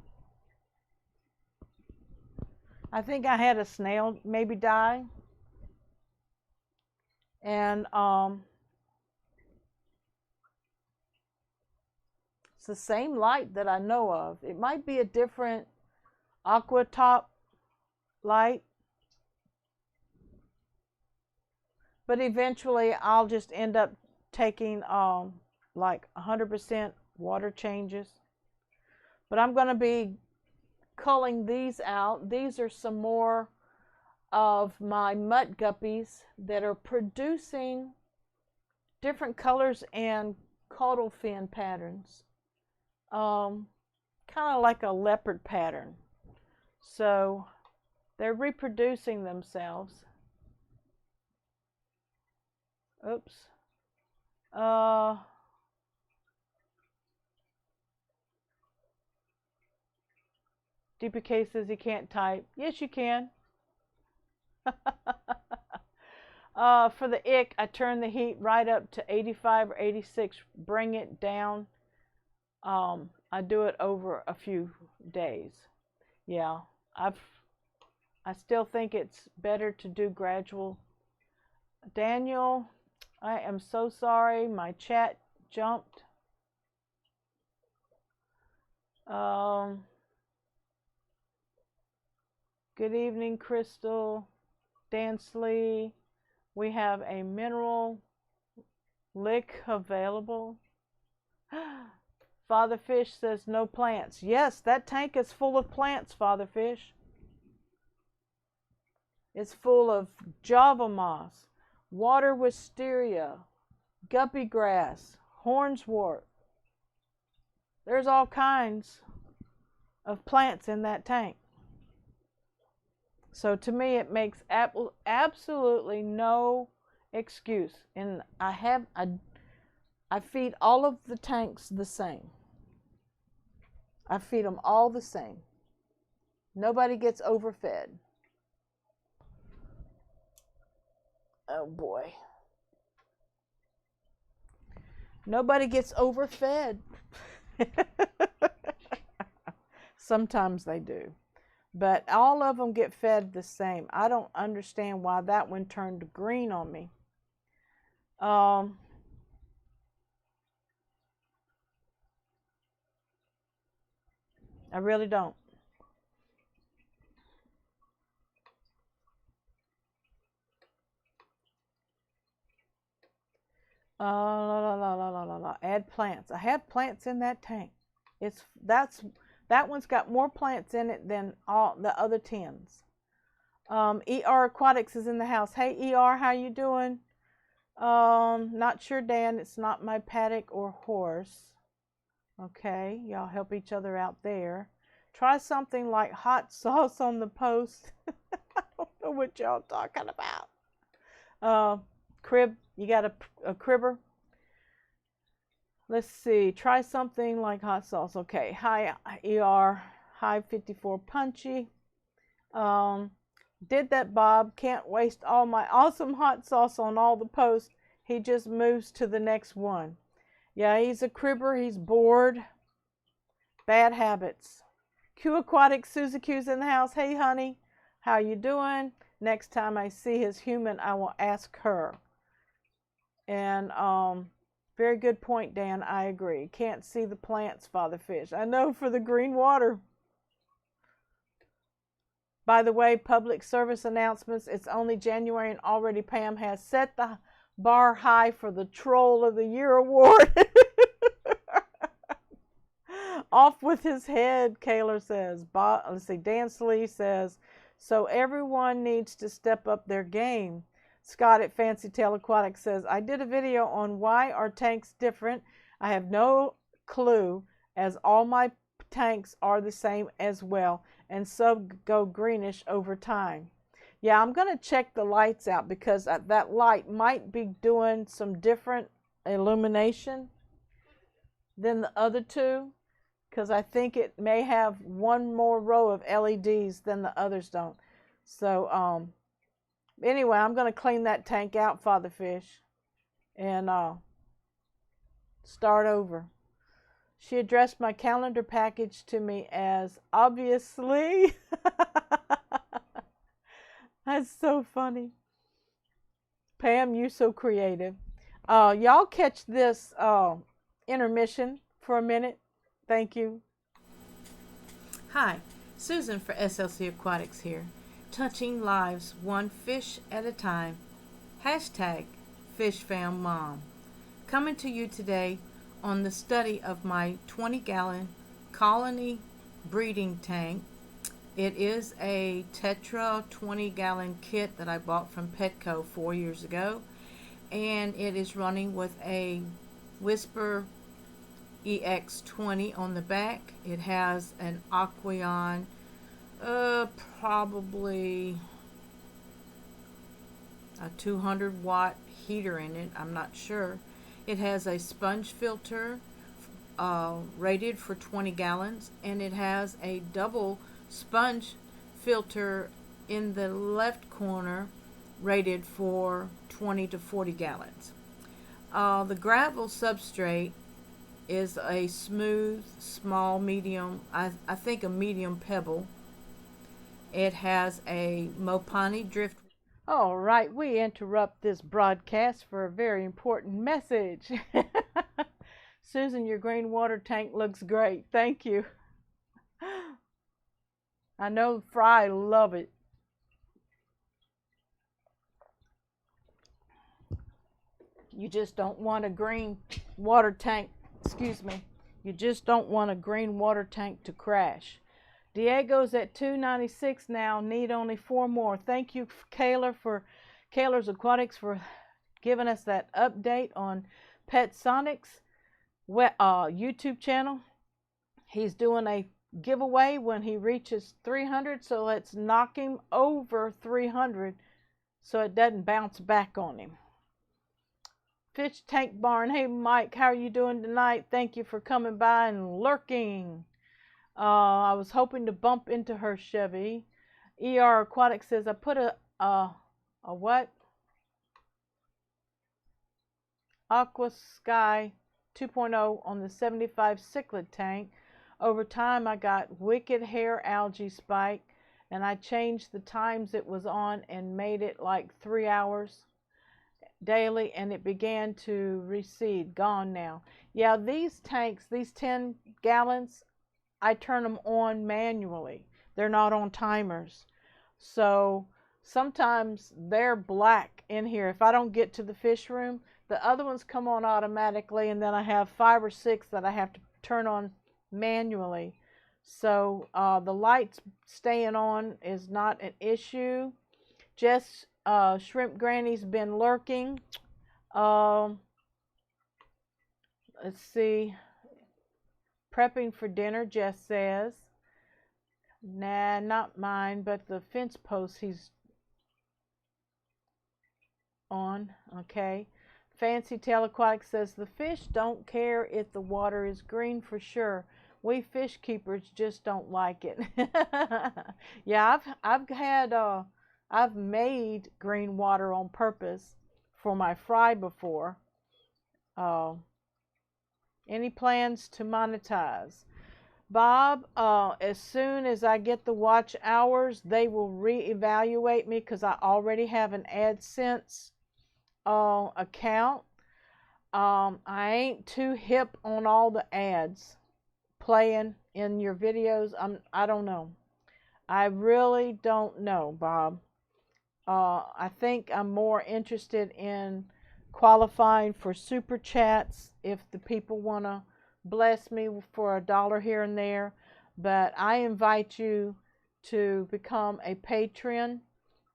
I think I had a snail maybe die. And it's the same light that I know of. It might be a different aqua top light. But eventually I'll just end up taking like 100% water changes. But I'm going to be culling these out. These are some more of my mutt guppies that are producing different colors and caudal fin patterns. Kind of like a leopard pattern. So they're reproducing themselves. Oops. DPK says he can't type. Yes, you can. For the ick, I turn the heat right up to 85 or 86. Bring it down. I do it over a few days. Yeah, I still think it's better to do gradual. Daniel, I am so sorry. My chat jumped. Good evening, Crystal. Dansley. We have a mineral lick available. Father Fish says no plants. Yes, that tank is full of plants, Father Fish. It's full of Java moss, water wisteria, guppy grass, hornswort. There's all kinds of plants in that tank. So to me, it makes absolutely no excuse. And I feed all of the tanks the same. I feed them all the same. Nobody gets overfed. Oh boy. Nobody gets overfed. Sometimes they do. But all of them get fed the same. I don't understand why that one turned green on me. I really don't. Add plants. I have plants in that tank. That one's got more plants in it than all the other tins. ER Aquatics is in the house. Hey ER, how you doing? Not sure, Dan. It's not my paddock or horse. Okay, y'all help each other out there. Try something like hot sauce on the post. I don't know what y'all talking about. Crib, you got a cribber? Let's see. Try something like hot sauce. Okay. Hi ER. Hi 54 Punchy. Did that, Bob. Can't waste all my awesome hot sauce on all the posts. He just moves to the next one. Yeah, he's a cribber. He's bored. Bad habits. Q Aquatics, Suzy Q's in the house. Hey, honey. How you doing? Next time I see his human, I will ask her. And, very good point, Dan. I agree. Can't see the plants, Father Fish. I know, for the green water. By the way, public service announcements. It's only January and already Pam has set the bar high for the Troll of the Year award. Off with his head, Kaylor says. Let's see, Dan Slee says, so everyone needs to step up their game. Scott at Fancy Tail Aquatics says, I did a video on why are tanks different. I have no clue, as all my tanks are the same as well, and some go greenish over time. Yeah, I'm going to check the lights out, because that light might be doing some different illumination than the other two, because I think it may have one more row of LEDs than the others don't. So, anyway, I'm going to clean that tank out, Father Fish, and start over. She addressed my calendar package to me as, obviously. That's so funny. Pam, you so creative. Y'all catch this intermission for a minute. Thank you. Hi, Susan for SLC Aquatics here. Touching lives one fish at a time. Hashtag fishfammom. Coming to you today on the study of my 20-gallon colony breeding tank. It is a Tetra 20-gallon kit that I bought from Petco 4 years ago, and it is running with a Whisper EX20 on the back. It has an Aqueon, probably a 200-watt heater in it. I'm not sure. It has a sponge filter rated for 20 gallons, and it has a double sponge filter in the left corner rated for 20 to 40 gallons. The gravel substrate is a smooth, small, medium, I think a medium pebble. It has a Mopani drift. All right, we interrupt this broadcast for a very important message. Susan, your green water tank looks great. Thank you. I know Fry love it. You just don't want a green water tank, excuse me, you just don't want a green water tank to crash. Diego's at 296 now, need only 4 more. Thank you, Kaylor's Aquatics, for giving us that update on Pet Sonic's YouTube channel. He's doing a giveaway when he reaches 300. So let's knock him over 300 so it doesn't bounce back on him. Fish Tank Barn. Hey Mike, how are you doing tonight? Thank you for coming by and lurking. I was hoping to bump into her Chevy. ER Aquatics says I put a what? Aqua Sky 2.0 on the 75 cichlid tank. Over time I got wicked hair algae spike, and I changed the times it was on and made it like 3 hours daily, and it began to recede. Gone now. Yeah, these tanks, these 10 gallons, I turn them on manually. They're not on timers. So sometimes they're black in here. If I don't get to the fish room, the other ones come on automatically, and then I have 5 or 6 that I have to turn on manually. So the lights staying on is not an issue. Jess Shrimp Granny's been lurking. Let's see. Prepping for dinner, Jess says. Nah, not mine, but the fence post he's on. Okay. Fancy Tail Aquatics says the fish don't care if the water is green for sure. We fish keepers just don't like it. Yeah, I've made green water on purpose for my fry before. Any plans to monetize? Bob, as soon as I get the watch hours, they will reevaluate me because I already have an AdSense account. I ain't too hip on all the ads playing in your videos. I don't know. I really don't know, Bob. I think I'm more interested in qualifying for super chats if the people want to bless me for $1 here and there. But I invite you to become a patron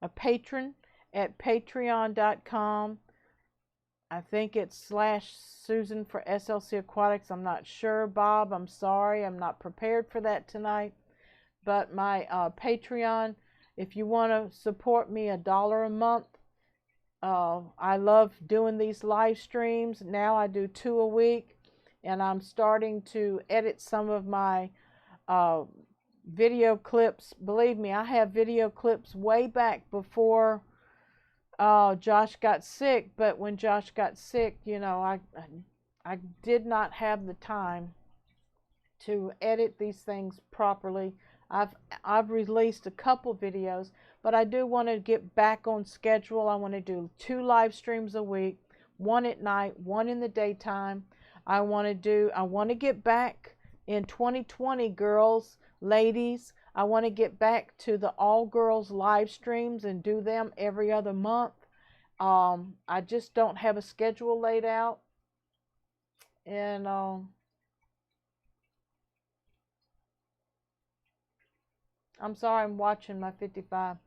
at patreon.com. I think it's /Susan for SLC Aquatics. I'm not sure, Bob. I'm sorry. I'm not prepared for that tonight. But my Patreon, if you want to support me $1 a month, I love doing these live streams. Now I do 2 a week, and I'm starting to edit some of my video clips. Believe me, I have video clips way back before Josh got sick, but when Josh got sick, you know, I did not have the time to edit these things properly. I've released a couple videos, but I do want to get back on schedule. I want to do 2 live streams a week, 1 at night, 1 in the daytime. I want to get back in 2020, girls, ladies. I want to get back to the all girls live streams and do them every other month. I just don't have a schedule laid out. And I'm sorry, I'm watching my 55.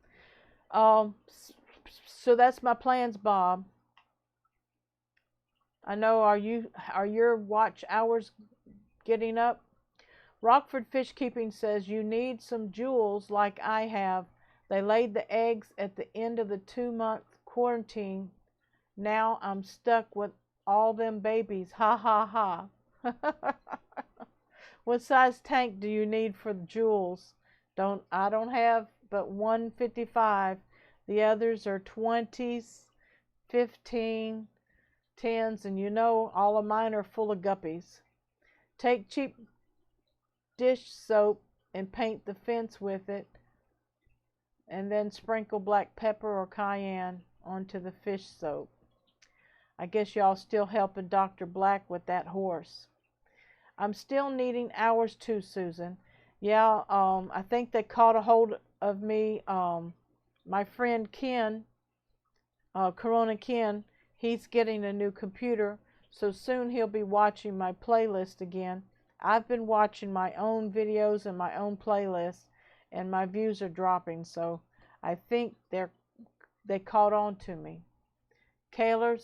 So that's my plans, Bob. I know, are your watch hours getting up? Rockford Fish Keeping says you need some jewels like I have. They laid the eggs at the end of the 2-month quarantine. Now I'm stuck with all them babies. Ha ha ha. What size tank do you need for the jewels? I don't have but 155. The others are 20s, 15, 10s, and you know all of mine are full of guppies. Take cheap dish soap and paint the fence with it, and then sprinkle black pepper or cayenne onto the fish soap. I guess y'all still helping Dr. Black with that horse. I'm still needing hours too, Susan. Yeah, I think they caught a hold of me. My friend Ken, Corona Ken, he's getting a new computer, so soon he'll be watching my playlist again. I've been watching my own videos and my own playlists, and my views are dropping, so I think they caught on to me. Kaylor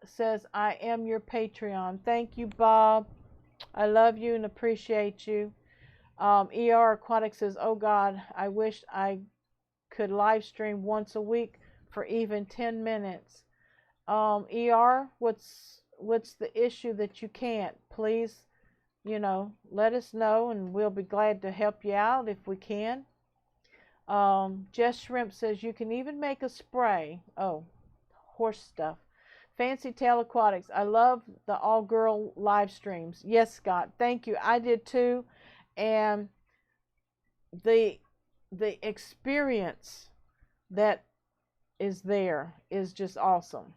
says, I am your Patreon. Thank you, Bob. I love you and appreciate you. ER Aquatics says, oh God, I wish I could live stream once a week for even 10 minutes. ER, what's the issue that you can't? Please, let us know and we'll be glad to help you out if we can. Jess Shrimp says you can even make a spray. Oh, horse stuff. Fancy Tail Aquatics. I love the all-girl live streams. Yes, Scott. Thank you. I did too. And the experience that is there is just awesome.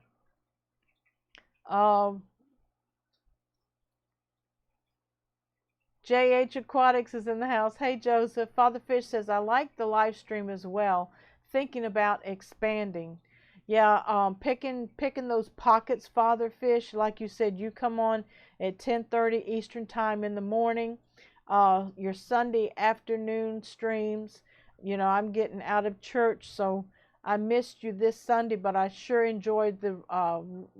JH Aquatics is in the house. Hey, Joseph. Father Fish says, I like the live stream as well. Thinking about expanding. Yeah, picking those pockets, Father Fish. Like you said, you come on at 10:30 Eastern Time in the morning. Your Sunday afternoon streams. I'm getting out of church, so I missed you this Sunday, but I sure enjoyed the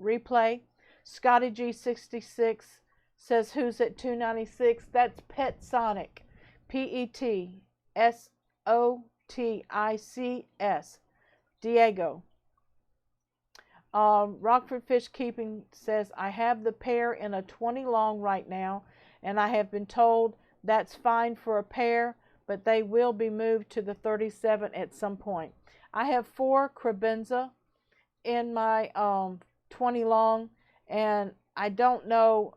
replay. Scotty G66 says, who's at 296? That's Pet Sonic. PETSOTICS. Diego. Rockford Fish Keeping says, I have the pair in a 20 long right now, and I have been told that's fine for a pair, but they will be moved to the 37 at some point. I have 4 crebenza in my 20 long, and I don't know,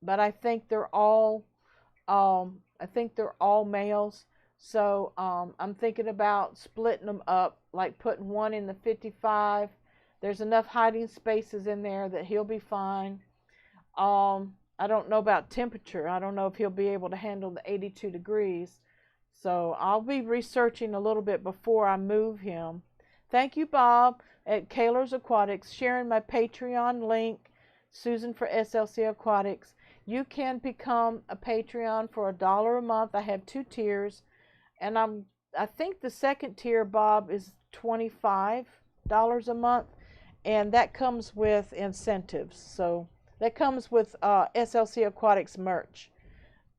but I think they're all males. So I'm thinking about splitting them up, like putting one in the 55. There's enough hiding spaces in there that he'll be fine. I don't know about temperature. I don't know if he'll be able to handle the 82 degrees. So I'll be researching a little bit before I move him. Thank you, Bob, at Kaler's Aquatics, sharing my Patreon link, Susan for SLC Aquatics. You can become a Patreon for $1 a month. I have 2 tiers, and I think the second tier, Bob, is $25 a month, and that comes with incentives. So that comes with SLC Aquatics merch.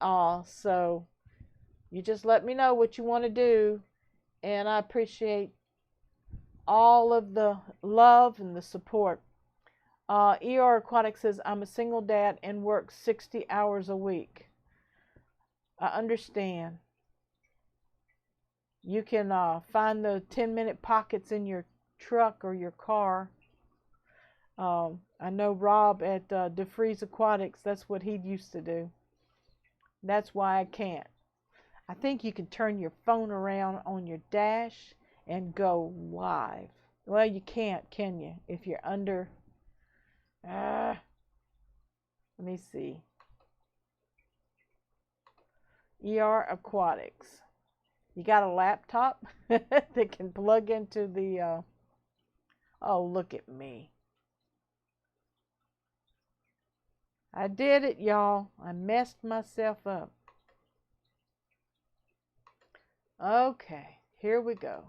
So you just let me know what you want to do, and I appreciate all of the love and the support. ER Aquatics says, I'm a single dad and work 60 hours a week. I understand. You can find the 10-minute pockets in your truck or your car. I know Rob at DeFreeze Aquatics, that's what he used to do. That's why I can't. I think you can turn your phone around on your dash and go live. Well, you can't, can you? If you're under... let me see. ER Aquatics. You got a laptop that can plug into the... oh, look at me. I did it, y'all. I messed myself up. Okay, here we go.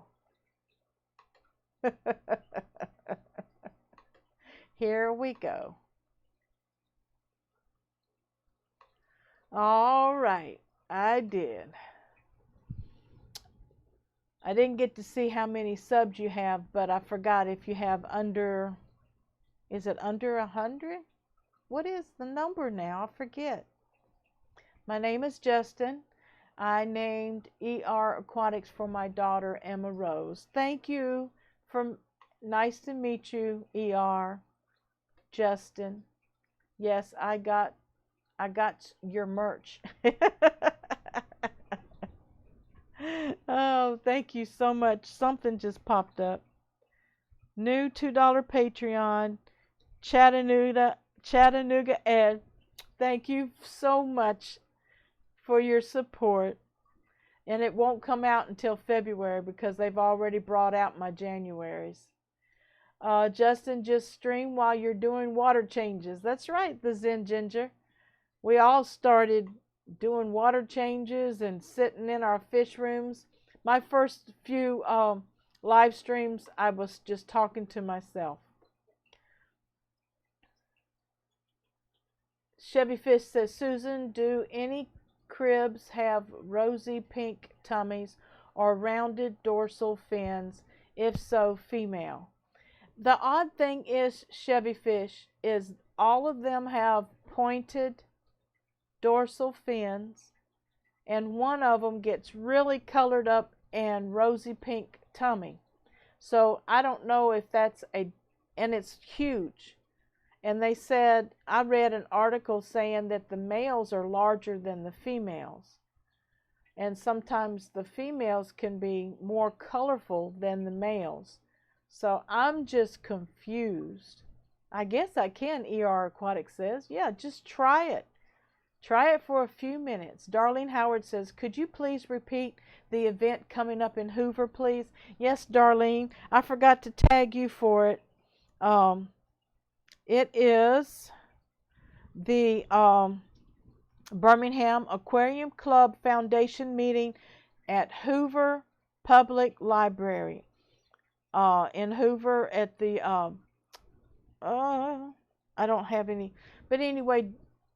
Here we go. All right, I did. I didn't get to see how many subs you have, but I forgot if you have under, is it under 100? What is the number now? I forget. My name is Justin. I named ER Aquatics for my daughter, Emma Rose. Thank you. Nice to meet you, ER. Justin. Yes, I got your merch. Oh, thank you so much. Something just popped up. New $2 Patreon. Chattanooga Ed. Thank you so much for your support. And it won't come out until February because they've already brought out my Januaries. Justin, just stream while you're doing water changes. That's right, the Zen Ginger. We all started doing water changes and sitting in our fish rooms. My first few live streams, I was just talking to myself. Chevy Fish says, Susan, do any cribs have rosy pink tummies or rounded dorsal fins? If so, female. The odd thing is, Chevy Fish, is all of them have pointed dorsal fins, and one of them gets really colored up and rosy pink tummy. So I don't know if that's and it's huge. And they said, I read an article saying that the males are larger than the females. And sometimes the females can be more colorful than the males. So I'm just confused. I guess I can, ER Aquatics says. Yeah, just try it. Try it for a few minutes. Darlene Howard says, could you please repeat the event coming up in Hoover, please? Yes, Darlene. I forgot to tag you for it. It is the Birmingham Aquarium Club Foundation meeting at Hoover Public Library. In Hoover at the, I don't have any, but anyway,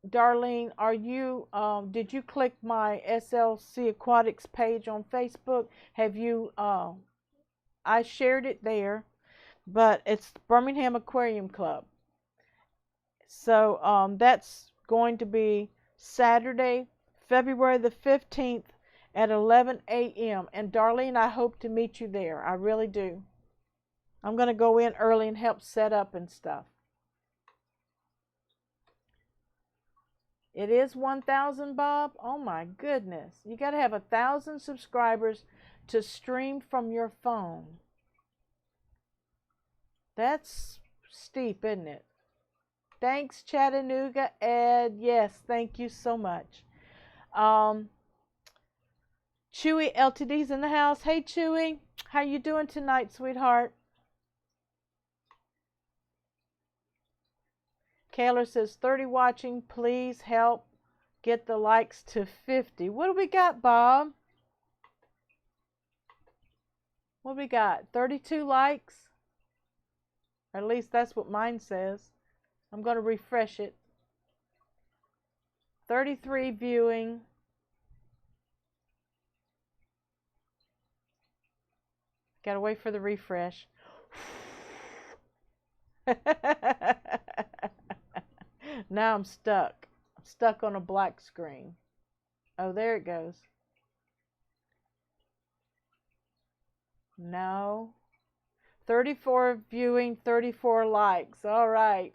Darlene, are you, did you click my SLC Aquatics page on Facebook? Have you, I shared it there, but it's Birmingham Aquarium Club. So, that's going to be Saturday, February the 15th at 11 a.m. And Darlene, I hope to meet you there. I really do. I'm going to go in early and help set up and stuff. It is 1,000, Bob? Oh my goodness. You got to have 1,000 subscribers to stream from your phone. That's steep, isn't it? Thanks, Chattanooga Ed. Yes, thank you so much. Chewy LTD's in the house. Hey, Chewy. How you doing tonight, sweetheart? Kaylor says, 30 watching. Please help get the likes to 50. What do we got, Bob? What do we got? 32 likes? Or at least that's what mine says. I'm going to refresh it. 33 viewing. Gotta wait for the refresh. Now I'm stuck. I'm stuck on a black screen. Oh, there it goes. No. 34 viewing, 34 likes. All right.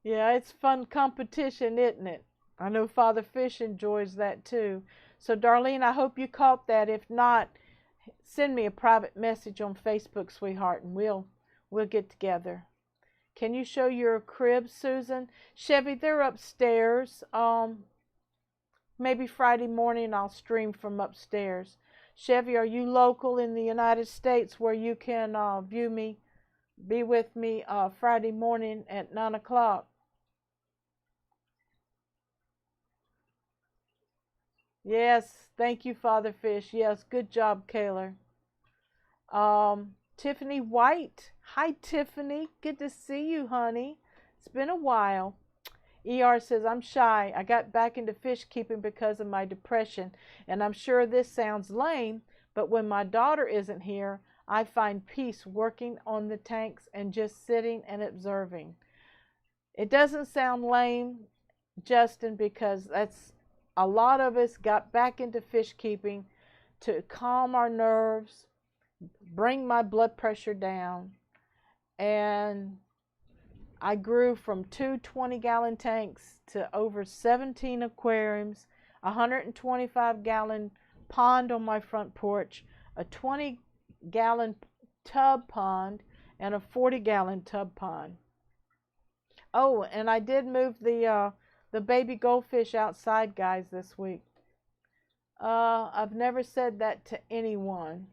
Yeah, it's fun competition, isn't it? I know Father Fish enjoys that too. So, Darlene, I hope you caught that. If not, send me a private message on Facebook, sweetheart, and we'll get together. Can you show your crib, Susan? Chevy, they're upstairs. Maybe Friday morning I'll stream from upstairs. Chevy, are you local in the United States where you can view me, be with me Friday morning at 9 o'clock? Yes, thank you, Father Fish. Yes, good job, Kaylor. Tiffany White. Hi, Tiffany. Good to see you, honey. It's been a while. ER says, I'm shy. I got back into fish keeping because of my depression. And I'm sure this sounds lame, but when my daughter isn't here, I find peace working on the tanks and just sitting and observing. It doesn't sound lame, Justin, because that's a lot of us got back into fish keeping to calm our nerves, bring my blood pressure down, and I grew from 2 20-gallon tanks to over 17 aquariums, a 125-gallon pond on my front porch, a 20-gallon tub pond, and a 40-gallon tub pond. Oh, and I did move the baby goldfish outside, guys, this week. I've never said that to anyone.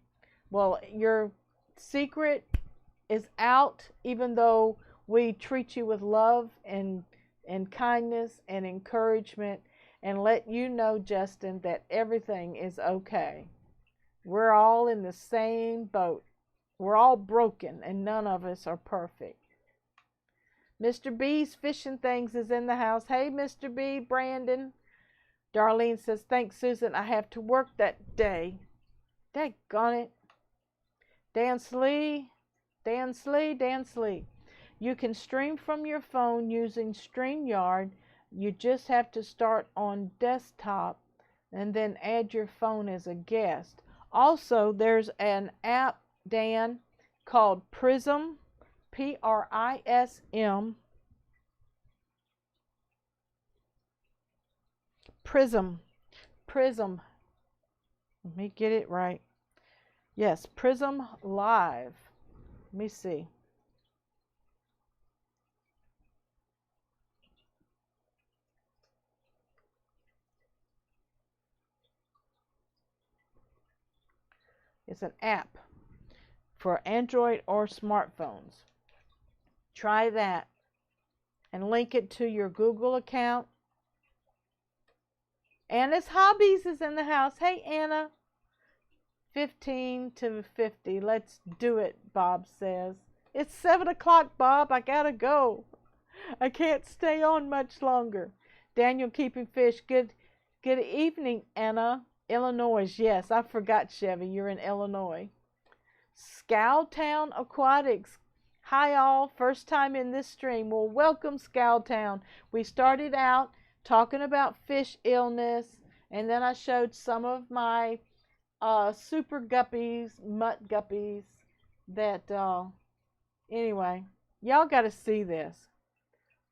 Well, your secret is out, even though we treat you with love and kindness and encouragement, and let you know, Justin, that everything is okay. We're all in the same boat. We're all broken, and none of us are perfect. Mr. B's Fishing Things is in the house. Hey, Mr. B, Brandon. Darlene says, thanks, Susan. I have to work that day. Daggone it. Dan Slee. You can stream from your phone using StreamYard. You just have to start on desktop and then add your phone as a guest. Also, there's an app, Dan, called Prism, Prism. Prism. Let me get it right. Yes, Prism Live. Let me see. It's an app for Android or smartphones. Try that and link it to your Google account. Anna's Hobbies is in the house. Hey, Anna. 15 to 50. Let's do it, Bob says. It's 7 o'clock, Bob. I gotta go. I can't stay on much longer. Daniel Keeping Fish. Good evening, Anna. Illinois. Yes, I forgot, Chevy. You're in Illinois. Scowtown Aquatics. Hi, all. First time in this stream. Well, welcome, Scowtown. We started out talking about fish illness, and then I showed some of my super guppies, mutt guppies that, anyway, y'all got to see this.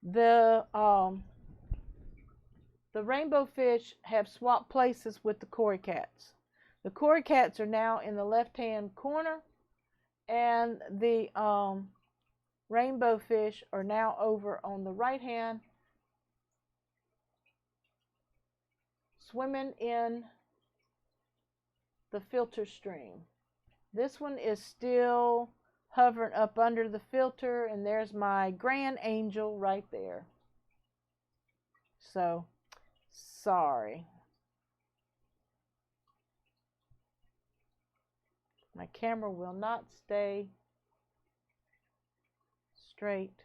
The rainbow fish have swapped places with the cory cats. The cory cats are now in the left-hand corner, and the rainbow fish are now over on the right hand, swimming in the filter stream. This one is still hovering up under the filter, and there's my grand angel right there. So, sorry. My camera will not stay straight.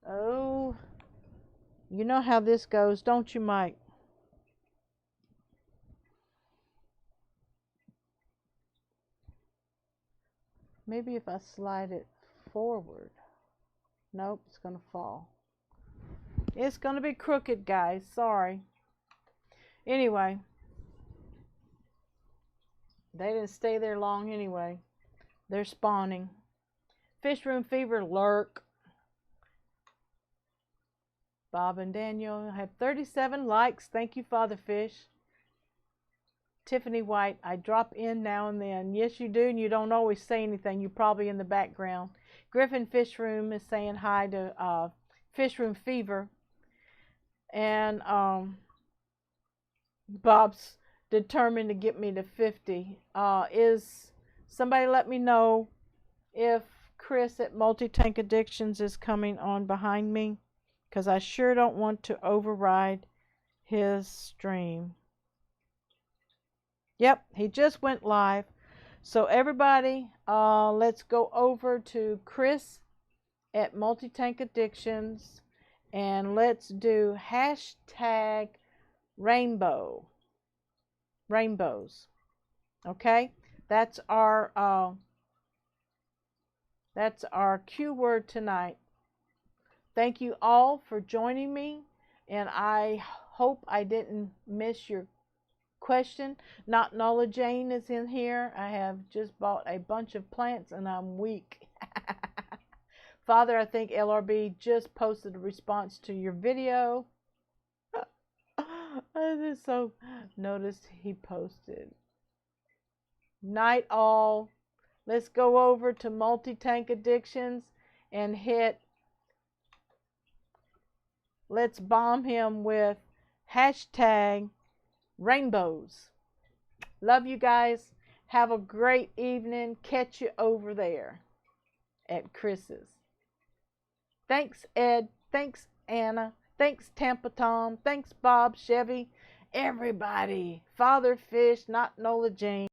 Oh, you know how this goes, don't you, Mike? Maybe if I slide it forward. Nope, it's going to fall. It's going to be crooked, guys. Sorry. Anyway, they didn't stay there long anyway. They're spawning. Fish Room Fever lurk. Bob and Daniel have 37 likes. Thank you, Father Fish. Tiffany White, I drop in now and then. Yes, you do, and you don't always say anything. You're probably in the background. Griffin Fish Room is saying hi to Fish Room Fever. And Bob's determined to get me to 50. Is somebody let me know if Chris at Multi-Tank Addictions is coming on behind me? Because I sure don't want to override his stream. Yep, he just went live. So everybody, let's go over to Chris at Multi-Tank Addictions, and let's do hashtag rainbows. Okay, that's our cue word tonight. Thank you all for joining me, and I hope I didn't miss your question. Not Nola Jane is in here. I have just bought a bunch of plants and I'm weak. Father, I think LRB just posted a response to your video. I just so noticed he posted. Night all. Let's go over to Multi-Tank Addictions and hit. Let's bomb him with hashtag rainbows. Love you guys. Have a great evening. Catch you over there at Chris's. Thanks, Ed. Thanks, Anna. Thanks, Tampa Tom. Thanks, Bob, Chevy. Everybody. Father Fish, not Nola Jane.